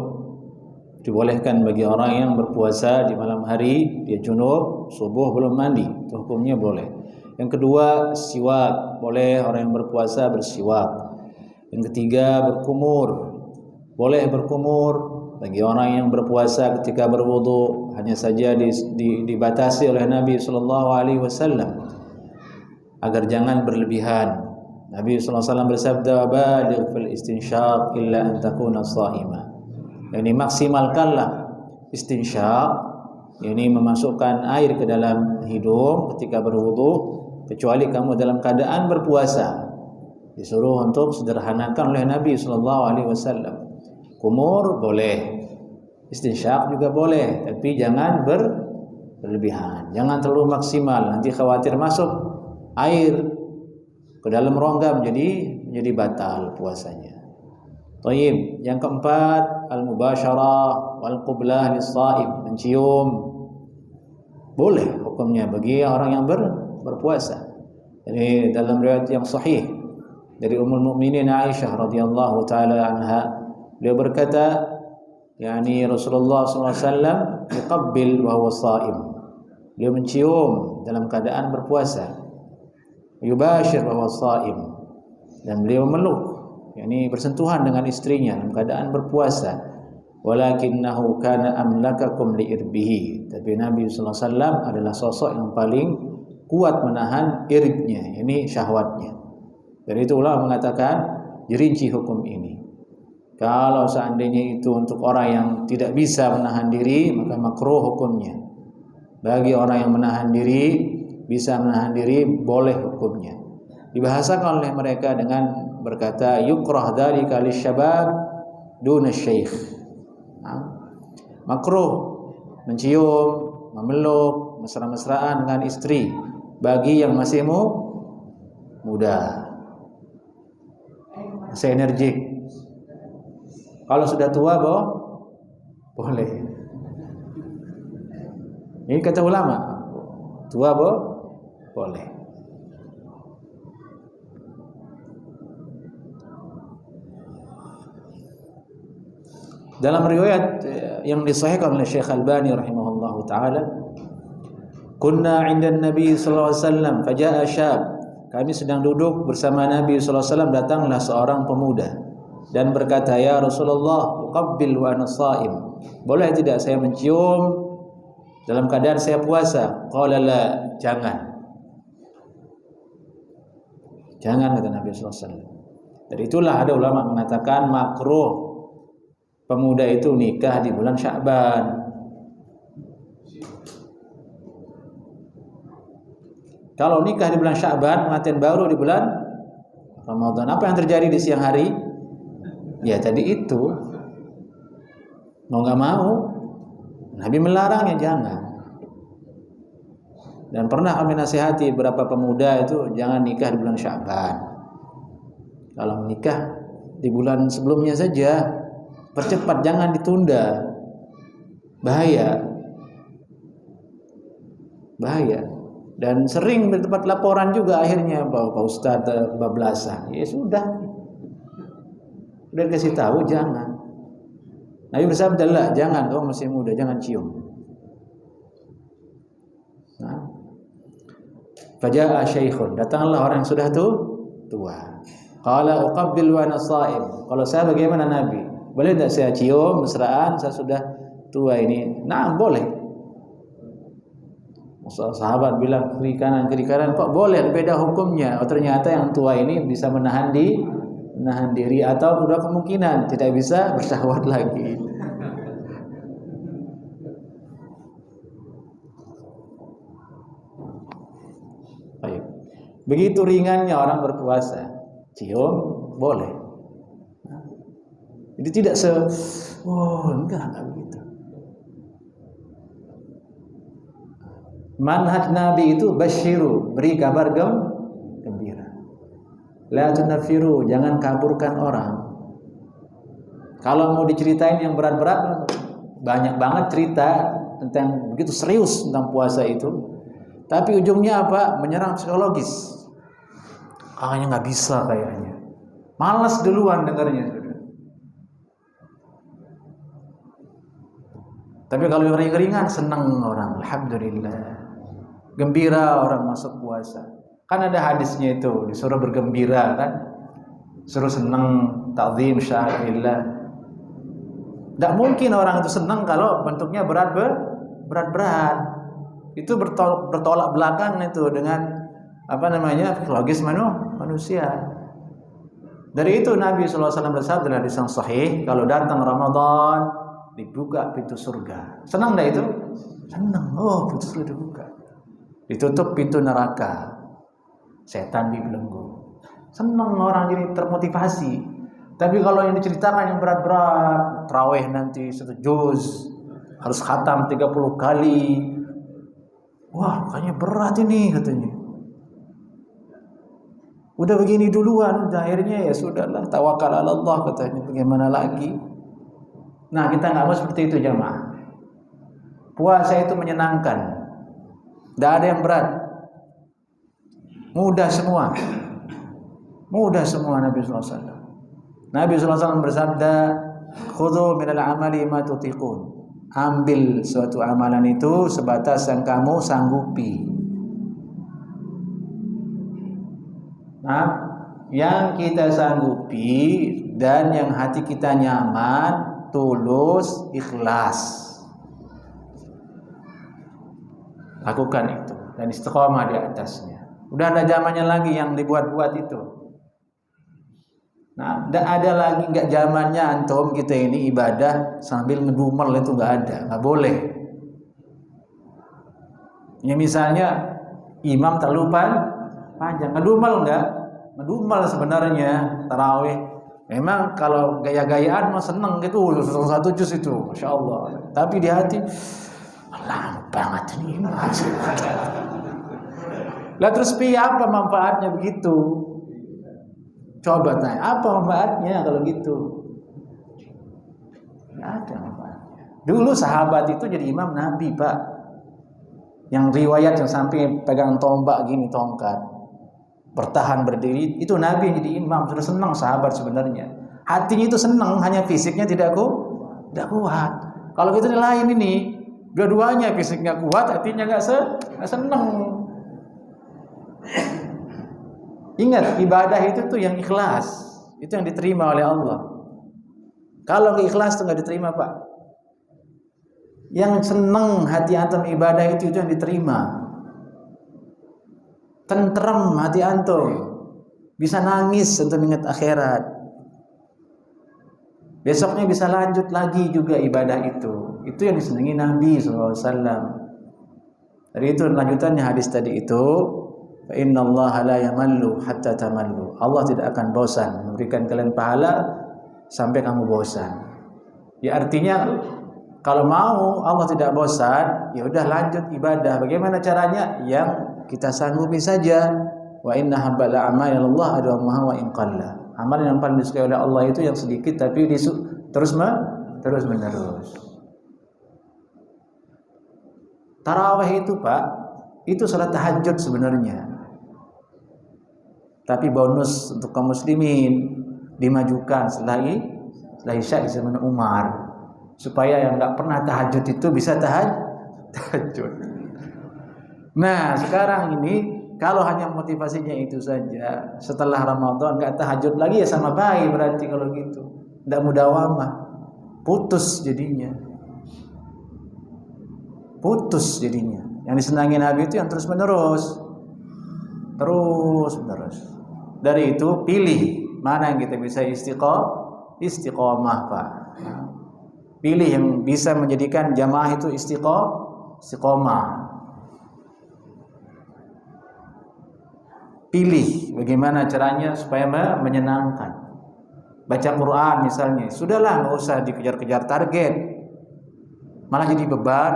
[SPEAKER 1] Dibolehkan bagi orang yang berpuasa di malam hari, dia junub, subuh belum mandi, itu hukumnya boleh. Yang kedua, siwak, boleh orang yang berpuasa bersiwak. Yang ketiga, berkumur, boleh berkumur bagi orang yang berpuasa ketika berwudu, hanya saja dibatasi oleh Nabi SAW agar jangan berlebihan. Nabi SAW bersabda, baligh fil istinsyaq illa an takuna sha'ima. Ini maksimalkanlah istinsyaq, ini memasukkan air ke dalam hidung ketika berwudu, kecuali kamu dalam keadaan berpuasa. Disuruh untuk sederhanakan oleh Nabi SAW. Kumur boleh, istinsyaq juga boleh, tapi jangan berlebihan, jangan terlalu maksimal, nanti khawatir masuk air ke dalam rongga menjadi batal puasanya. Taib. Yang keempat, al-mubasyarah wal qublah lis-shaim, mencium boleh hukumnya bagi orang yang berpuasa. Jadi dalam riwayat yang sahih dari Ummul Mukminin Aisyah radhiyallahu taala anha, beliau berkata, yakni Rasulullah SAW yuqabbil wa huwa shaim. Beliau mencium dalam keadaan berpuasa. Yubashir wa huwa shaim, dan beliau memeluk, yakni bersentuhan dengan istrinya dalam keadaan berpuasa. Walakinnahu kana amlakakum liirbihi, tapi Nabi sallallahu alaihi wasallam adalah sosok yang paling kuat menahan irbnya, yakni syahwatnya. Dari itu ulama mengatakan dirinci hukum ini. Kalau seandainya itu untuk orang yang tidak bisa menahan diri, maka makruh hukumnya. Bagi orang yang menahan diri, bisa menahan diri, boleh hukumnya. Dibahasakan oleh mereka dengan berkata yukrah dzalika lisyabab duna syekh. Makruh mencium, memeluk, mesra-mesraan dengan istri bagi yang masih muda, masih energik. Kalau sudah tua boleh. Ini kata ulama, tua boleh. Dalam riwayat yang disahihkan oleh Syekh Albani rahimahullahu taala, kunna 'inda Nabi sallallahu alaihi wasallam faja'a syab. Kami sedang duduk bersama Nabi sallallahu alaihi wasallam, datanglah seorang pemuda dan berkata, ya Rasulullah, uqabbil wa ana shaim. Boleh tidak saya mencium dalam keadaan saya puasa? Qala la, jangan. Jangan, kata Nabi sallallahu alaihi wasallam. Dari itulah ada ulama mengatakan makruh pemuda itu nikah di bulan Sya'ban. Kalau nikah di bulan Sya'ban, pengantin baru di bulan Ramadan. Apa yang terjadi di siang hari? Ya tadi itu. Mau gak mau, Nabi melarangnya jangan. Dan pernah kami nasihati beberapa pemuda itu jangan nikah di bulan Sya'ban. Kalau menikah di bulan sebelumnya saja, percepat, jangan ditunda. Bahaya. Dan sering bertempat laporan juga akhirnya bahwa Pak Ustaz bablasan. Ya sudah kasih tahu jangan. Nabi bersabda, "La, jangan, kamu masih muda, jangan cium." Nah. Faja'a syaikhun, datanglah orang yang sudah tua. Qala uqabbil wa ana shaim. Kalau saya bagaimana Nabi? Boleh tidak saya cium mesraan, saya sudah tua ini? Nah, boleh. Sahabat bilang kiri kanan, kok boleh, beda hukumnya. Oh, ternyata yang tua ini bisa menahan diri, atau kedua kemungkinan tidak bisa bersyahwat lagi. Baik. Begitu ringannya orang berpuasa, cium boleh. Jadi tidak enggak begitu. Manhaj Nabi itu basyiru, beri kabar gembira. La tunafiru, jangan kaburkan orang. Kalau mau diceritain yang berat-berat, banyak banget cerita tentang begitu serius tentang puasa itu. Tapi ujungnya apa? Menyerang psikologis. Kayaknya nggak bisa kayaknya. Malas duluan dengarnya. Tapi kalau yang ringan senang orang, alhamdulillah, gembira orang masuk puasa. Kan ada hadisnya itu, disuruh bergembira kan, suruh senang, ta'zim syairillah. Tidak mungkin orang itu senang kalau bentuknya berat-berat. Itu bertolak belakang itu dengan logis manusia. Dari itu Nabi SAW bersabda dalam hadis yang sahih, kalau datang Ramadan dibuka pintu surga. Senang dah itu? Senang. Oh, pintu surga dibuka. Ditutup pintu neraka. Setan dibelenggu. Senang orang jadi termotivasi. Tapi kalau yang diceritakan yang berat-berat, tarawih nanti 1 juz, harus khatam 30 kali. Wah, kayaknya berat ini katanya. Udah begini duluan, udah akhirnya ya sudahlah, tawakal ala Allah katanya. Bagaimana lagi? Nah, kita nggak mau seperti itu jamaah. Puasa itu menyenangkan. Tidak ada yang berat. Mudah semua. Mudah semua Nabi SAW. Nabi SAW bersabda, khudhu minal amali ma tutiqun. Ambil suatu amalan itu sebatas yang kamu sanggupi. Nah, yang kita sanggupi dan yang hati kita nyaman, tulus, ikhlas. Lakukan itu dan istiqomah di atasnya. Udah ada zamannya lagi yang dibuat-buat itu. Nah, tidak ada lagi, nggak zamannya antum kita ini ibadah sambil ngedumel, itu nggak ada, nggak boleh. Ya misalnya imam terlalu panjang, ngedumel nggak? Ngedumel sebenarnya tarawih. Memang kalau gaya-gayaan mah seneng gitu, 1 juz itu, masya Allah. Tapi di hati, lama banget ini. Lah terus apa manfaatnya begitu? Coba tanya, apa manfaatnya kalau gitu? Tidak ada manfaatnya. Dulu sahabat itu jadi imam Nabi, Pak. Yang riwayat yang sampai pegang tombak gini, tongkat, bertahan berdiri, itu Nabi yang jadi imam. Sudah senang sahabat sebenarnya. Hatinya itu senang, hanya fisiknya tidak kuat. Kalau kita lain ini, dua-duanya fisiknya kuat, hatinya nggak senang. Ingat, ibadah itu tuh yang ikhlas, itu yang diterima oleh Allah. Kalau nggak ikhlas tuh nggak diterima, Pak. Yang senang hati antum ibadah itu yang diterima. Tentrem hati antum, bisa nangis untuk ingat akhirat. Besoknya bisa lanjut lagi juga ibadah itu. Itu yang disenangi Nabi SAW. Dari itu lanjutannya hadis tadi itu, fa innallaha la yamallu hatta tamallu. Allah tidak akan bosan memberikan kalian pahala sampai kamu bosan. Ya artinya kalau mau Allah tidak bosan, ya udah lanjut ibadah. Bagaimana caranya? Yang kita sanggupi saja. Wa inna habbal a'mali Allah adwamuha wa in qalla. Amalan yang paling disukai oleh Allah itu yang sedikit tapi terus menerus. Tarawih itu, Pak, itu salat tahajud sebenarnya. Tapi bonus untuk kaum muslimin dimajukan setelah Isya di zaman Umar, supaya yang nggak pernah tahajud itu bisa tahajud. Nah, sekarang ini kalau hanya motivasinya itu saja, setelah Ramadan nggak tahajud lagi ya sama baik berarti kalau gitu. Nggak mudawamah, putus jadinya. Yang disenangi Nabi itu yang terus menerus. Dari itu pilih mana yang kita bisa istiqomah, Pak. Pilih yang bisa menjadikan jamaah itu istiqomah. Pilih bagaimana caranya supaya menyenangkan. Baca Quran misalnya, sudahlah nggak usah dikejar-kejar target, malah jadi beban.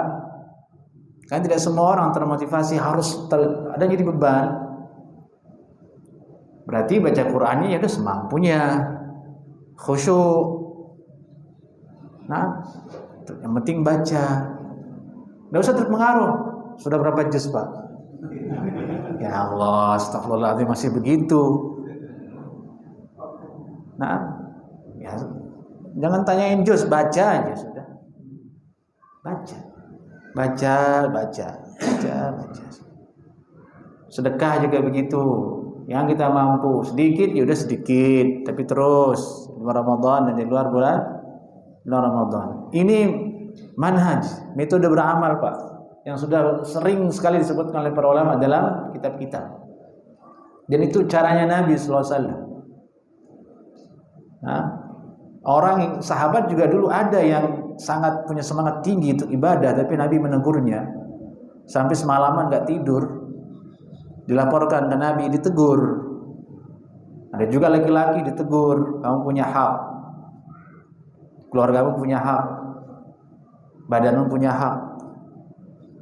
[SPEAKER 1] Kan tidak semua orang termotivasi harus ada jadi beban. Berarti baca Qurannya ya udah semampunya, khusyuk. Nah, yang penting baca. Nggak usah terpengaruh. Sudah berapa juz, Pak? Ya Allah, astagfirullahaladzim, masih begitu. Nah, ya, jangan tanyain juz, baca aja sudah. Baca. Baca. Sedekah juga begitu. Yang kita mampu sedikit ya udah sedikit, tapi terus di Ramadan dan di luar bulan Ramadan. Ini manhaj, metode beramal, Pak, yang sudah sering sekali disebutkan oleh para ulama dalam kitab-kitab. Dan itu caranya Nabi sallallahu alaihi wasallam. Nah, orang sahabat juga dulu ada yang sangat punya semangat tinggi untuk ibadah, tapi Nabi menegurnya. Sampai semalaman enggak tidur. Dilaporkan ke Nabi, ditegur. Ada juga laki-laki ditegur, kamu punya hak, keluargamu punya hak, badanmu punya hak.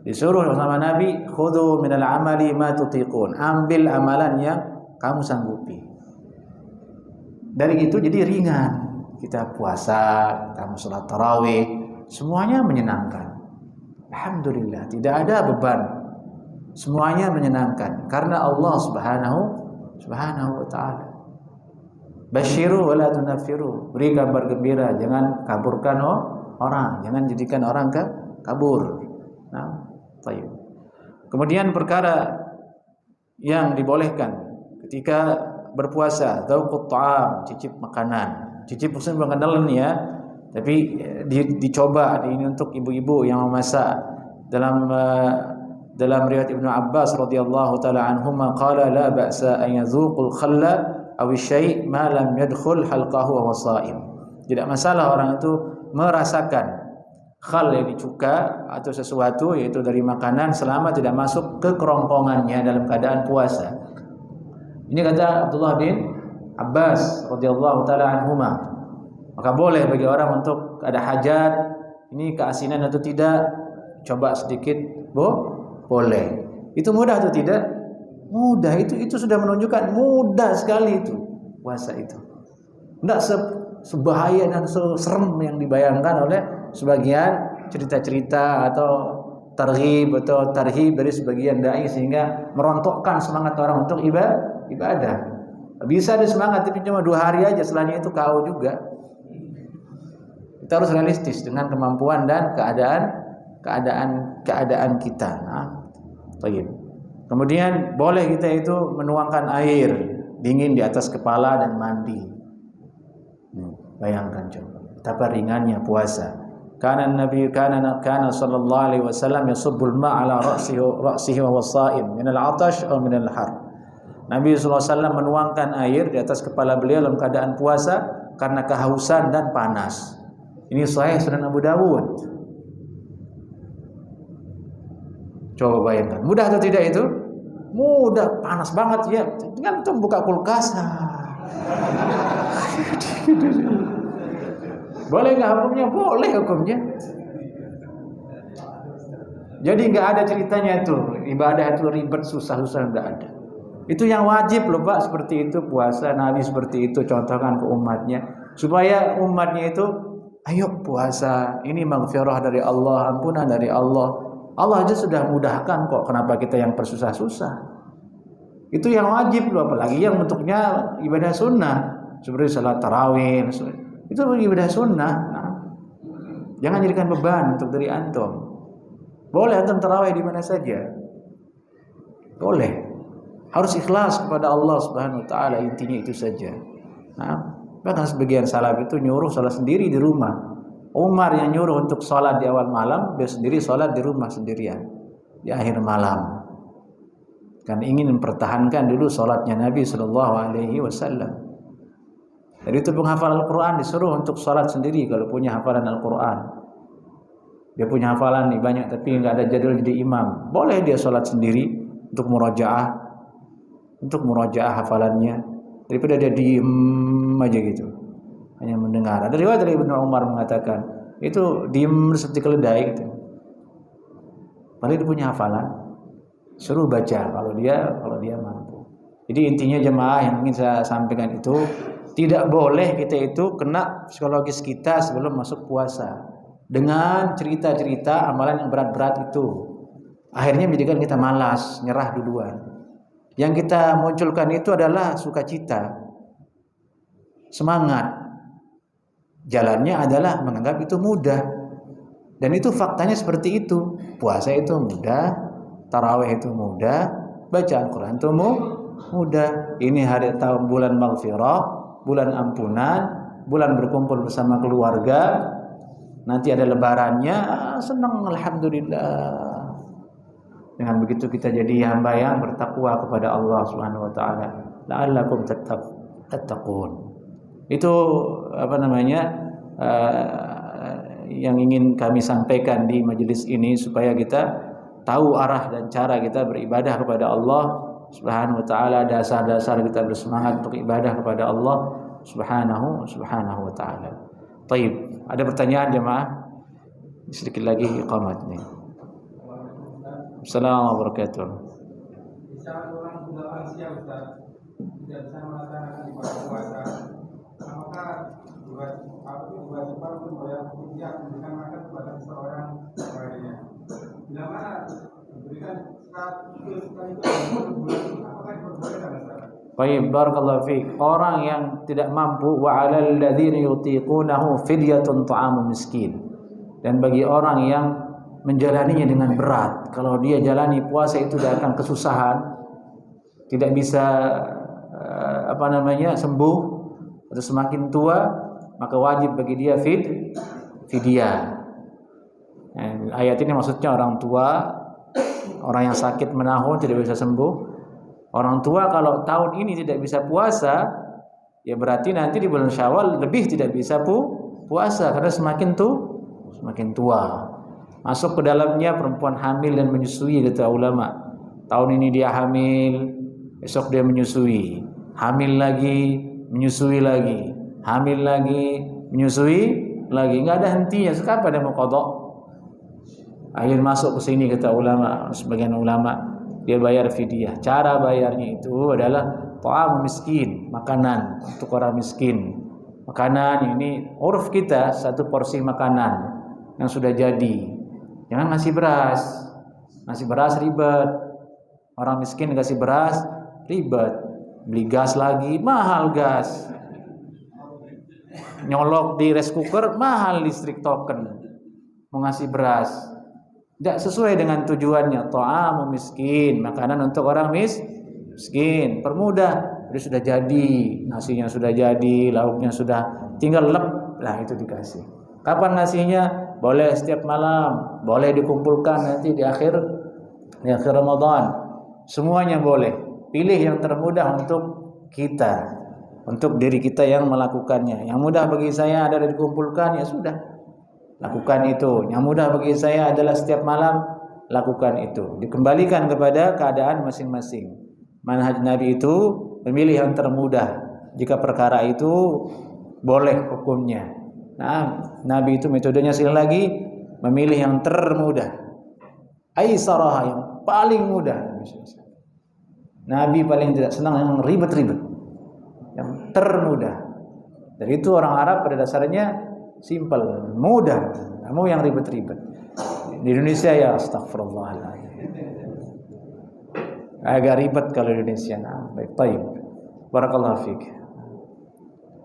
[SPEAKER 1] Disuruh sama Nabi, khudhu minal amali ma tutiqun, ambil amalan yang kamu sanggupi. Dari itu jadi ringan. Kita puasa, kita sholat tarawih, semuanya menyenangkan. Alhamdulillah, tidak ada beban. Semuanya menyenangkan karena Allah Subhanahu wa taala. Basyiru wa la tunaffiru. Beri kabar gembira, jangan kaburkan orang, jangan jadikan orang kabur. Nah, baik. Kemudian perkara yang dibolehkan ketika berpuasa, dzauqut ta'am, cicip makanan. Cicip maksudnya pengenalan ya, tapi dicoba ini untuk ibu-ibu yang memasak. Dalam riwayat Ibnu Abbas radhiyallahu taala anhuma qala la ba'sa an yazuqul khalla aw syai' ma lam yadkhul halqahu wa huwa sha'im. Tidak masalah orang itu merasakan khal yang cuka atau sesuatu yaitu dari makanan selama tidak masuk ke kerongkongannya dalam keadaan puasa. Ini kata Abdullah bin Abbas radhiyallahu taala anhuma. Maka boleh bagi orang untuk ada hajat, ini keasinan atau tidak, coba sedikit, boleh. Itu mudah atau tidak? Mudah. Itu sudah menunjukkan mudah sekali itu puasa itu. Tidak sebahaya dan serem yang dibayangkan oleh sebagian cerita-cerita atau targhib atau tarhib dari sebagian dai sehingga merontokkan semangat orang untuk ibadah. Bisa ada semangat tapi cuma 2 hari aja, setelahnya itu KO juga. Kita harus realistis dengan kemampuan dan keadaan kita. Nah, baik. Kemudian boleh kita itu menuangkan air dingin di atas kepala dan mandi. Bayangkan coba betapa ringannya puasa. Kana sallallahu alaihi wasallam yasubbul ma' ala ra'sihi wa huwa sha'im min al-'atash aw min al-har. Nabi sallallahu alaihi wasallam menuangkan air di atas kepala beliau dalam keadaan puasa karena kehausan dan panas. Ini sahih Sunan Abu Dawud. Coba bayangkan, mudah atau tidak itu? Mudah, panas banget ya. Dengan tuh buka kulkas. Boleh nggak hukumnya? Boleh hukumnya. Jadi nggak ada ceritanya itu ibadah itu ribet susah-susah, nggak ada. Itu yang wajib loh Pak, seperti itu puasa. Nabi seperti itu contohkan ke umatnya supaya umatnya itu ayo puasa. Ini maghfirah dari Allah, ampunan dari Allah. Allah aja sudah mudahkan kok, kenapa kita yang bersusah-susah? Itu yang wajib loh, apalagi yang bentuknya ibadah sunnah seperti salat tarawih, itu ibadah sunnah. Nah, jangan jadikan beban untuk diri antum. Boleh antum tarawih di mana saja, boleh. Harus ikhlas kepada Allah Subhanahu Wa Taala, intinya itu saja. Nah, bahkan sebagian salaf itu nyuruh salat sendiri di rumah. Umar yang nyuruh untuk sholat di awal malam, dia sendiri sholat di rumah sendirian di akhir malam. Kan ingin mempertahankan dulu sholatnya Nabi Sallallahu Alaihi Wasallam. Jadi itu penghafal Al-Quran disuruh untuk sholat sendiri kalau punya hafalan Al-Quran. Dia punya hafalan nih banyak tapi nggak ada jadwal jadi imam. Boleh dia sholat sendiri untuk murajaah hafalannya daripada dia diem aja gitu. Hanya mendengar. Ada riwayat dari Ibnu Umar mengatakan itu diem seperti keledai gitu. Padahal dia punya hafalan, suruh baca kalau dia mampu. Jadi intinya jemaah yang ingin saya sampaikan itu Tidak boleh kita itu kena psikologis kita sebelum masuk puasa dengan cerita-cerita amalan yang berat-berat itu. Akhirnya menjadikan kita malas, nyerah duluan. Yang kita munculkan itu adalah sukacita, semangat. Jalannya adalah menganggap itu mudah. Dan itu faktanya seperti itu. Puasa itu mudah, tarawih itu mudah, baca Al-Quran itu mudah. Ini hari tahun bulan maghfirah, bulan ampunan, bulan berkumpul bersama keluarga. Nanti ada lebarannya, senang alhamdulillah. Dengan begitu kita jadi hamba yang bertakwa kepada Allah Subhanahu wa taala. La'allakum tattaqun. Itu yang ingin kami sampaikan di majelis ini supaya kita tahu arah dan cara kita beribadah kepada Allah Subhanahu wa taala, dasar-dasar kita bersemangat untuk ibadah kepada Allah Subhanahu wa taala. Baik, ada pertanyaan jemaah? Sedikit lagi iqamat nih. Assalamualaikum warahmatullahi wabarakatuh.
[SPEAKER 3] Bisa orang sudah lansia Ustaz, tidak bisa melaksanakan ibadah puasa, apakah kewajiban untuk membayar fidyah memberikan makan kepada seseorang kepadanya? Bila mana diberikan status bulan, apakah diperbolehkan Ustaz?
[SPEAKER 1] Baik, barakallahu fiik. Orang yang tidak mampu, wa 'alal ladzina yutiqunahu fidyatun ta'amu miskin. Dan bagi orang yang menjalaninya dengan berat, kalau dia jalani puasa itu dia akan kesusahan, tidak bisa sembuh atau semakin tua, maka wajib bagi dia fidyah. Ayat ini maksudnya orang tua, orang yang sakit menahun tidak bisa sembuh. Orang tua kalau tahun ini tidak bisa puasa, ya berarti nanti di bulan Syawal lebih tidak bisa puasa karena semakin tua. Masuk ke dalamnya perempuan hamil dan menyusui, kata ulama. Tahun ini dia hamil, besok dia menyusui, hamil lagi, menyusui lagi, hamil lagi, menyusui lagi, nggak ada hentinya. Kapan dia mau qadha? Akhir masuk ke sini, kata ulama, sebagian ulama, dia bayar fidyah. Cara bayarnya itu adalah ta'am miskin, makanan untuk orang miskin. Makanan ini uruf kita, satu porsi makanan yang sudah jadi. Jangan ngasih beras. Ngasih beras ribet. Orang miskin kasih beras ribet. Beli gas lagi, mahal gas. Nyolok di rice cooker, mahal listrik token. Mau ngasih beras, tidak sesuai dengan tujuannya. Ta'amu miskin, makanan untuk orang miskin. Permudah, dia sudah jadi, nasinya sudah jadi, lauknya sudah tinggal lep, lah itu dikasih. Kapan ngasihnya? Boleh setiap malam, boleh dikumpulkan nanti di akhir Ramadan. Semuanya boleh. Pilih yang termudah untuk kita, untuk diri kita yang melakukannya. Yang mudah bagi saya adalah dikumpulkan, ya sudah, lakukan itu. Yang mudah bagi saya adalah setiap malam, lakukan itu. Dikembalikan kepada keadaan masing-masing. Manhaj Nabi itu memilih yang termudah. Jika perkara itu boleh hukumnya. Nah, Nabi itu metodenya sekali lagi memilih yang termudah. Aisarah, yang paling mudah. Nabi paling tidak senang yang ribet-ribet, yang termudah. Dari itu orang Arab pada dasarnya simpel, mudah. Kamu yang ribet-ribet. Di Indonesia ya astagfirullahaladzim, agak ribet kalau di Indonesia. Nah, baik, baik. Barakallahu fiik.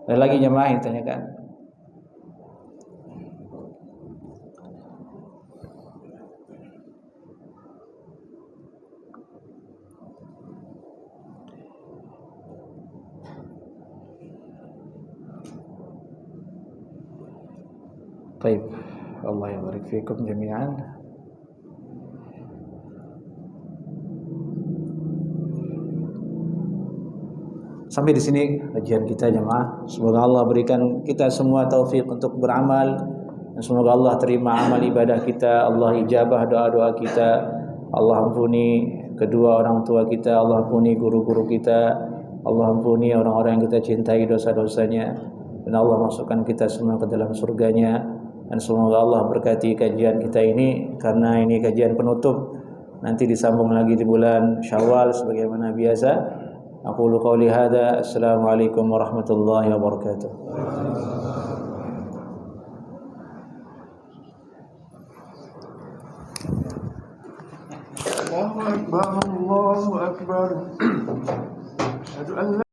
[SPEAKER 1] Ada lagi jemaah yang tanyakan? Baik, Allah yabarik fikum jami'an. Sampai di sini kajian kita jemaah. Semoga Allah berikan kita semua taufik untuk beramal, dan semoga Allah terima amal ibadah kita, Allah ijabah doa-doa kita, Allah ampuni kedua orang tua kita, Allah ampuni guru-guru kita, Allah ampuni orang-orang yang kita cintai dosa-dosanya, dan Allah masukkan kita semua ke dalam surganya. Dan semoga Allah berkati kajian kita ini, karena ini kajian penutup. Nanti disambung lagi di bulan Syawal sebagaimana biasa. Aqulu qawli hadza. Assalamualaikum warahmatullahi wabarakatuh.
[SPEAKER 2] Allahu Akbar, Allahu Akbar. Asyhadu an la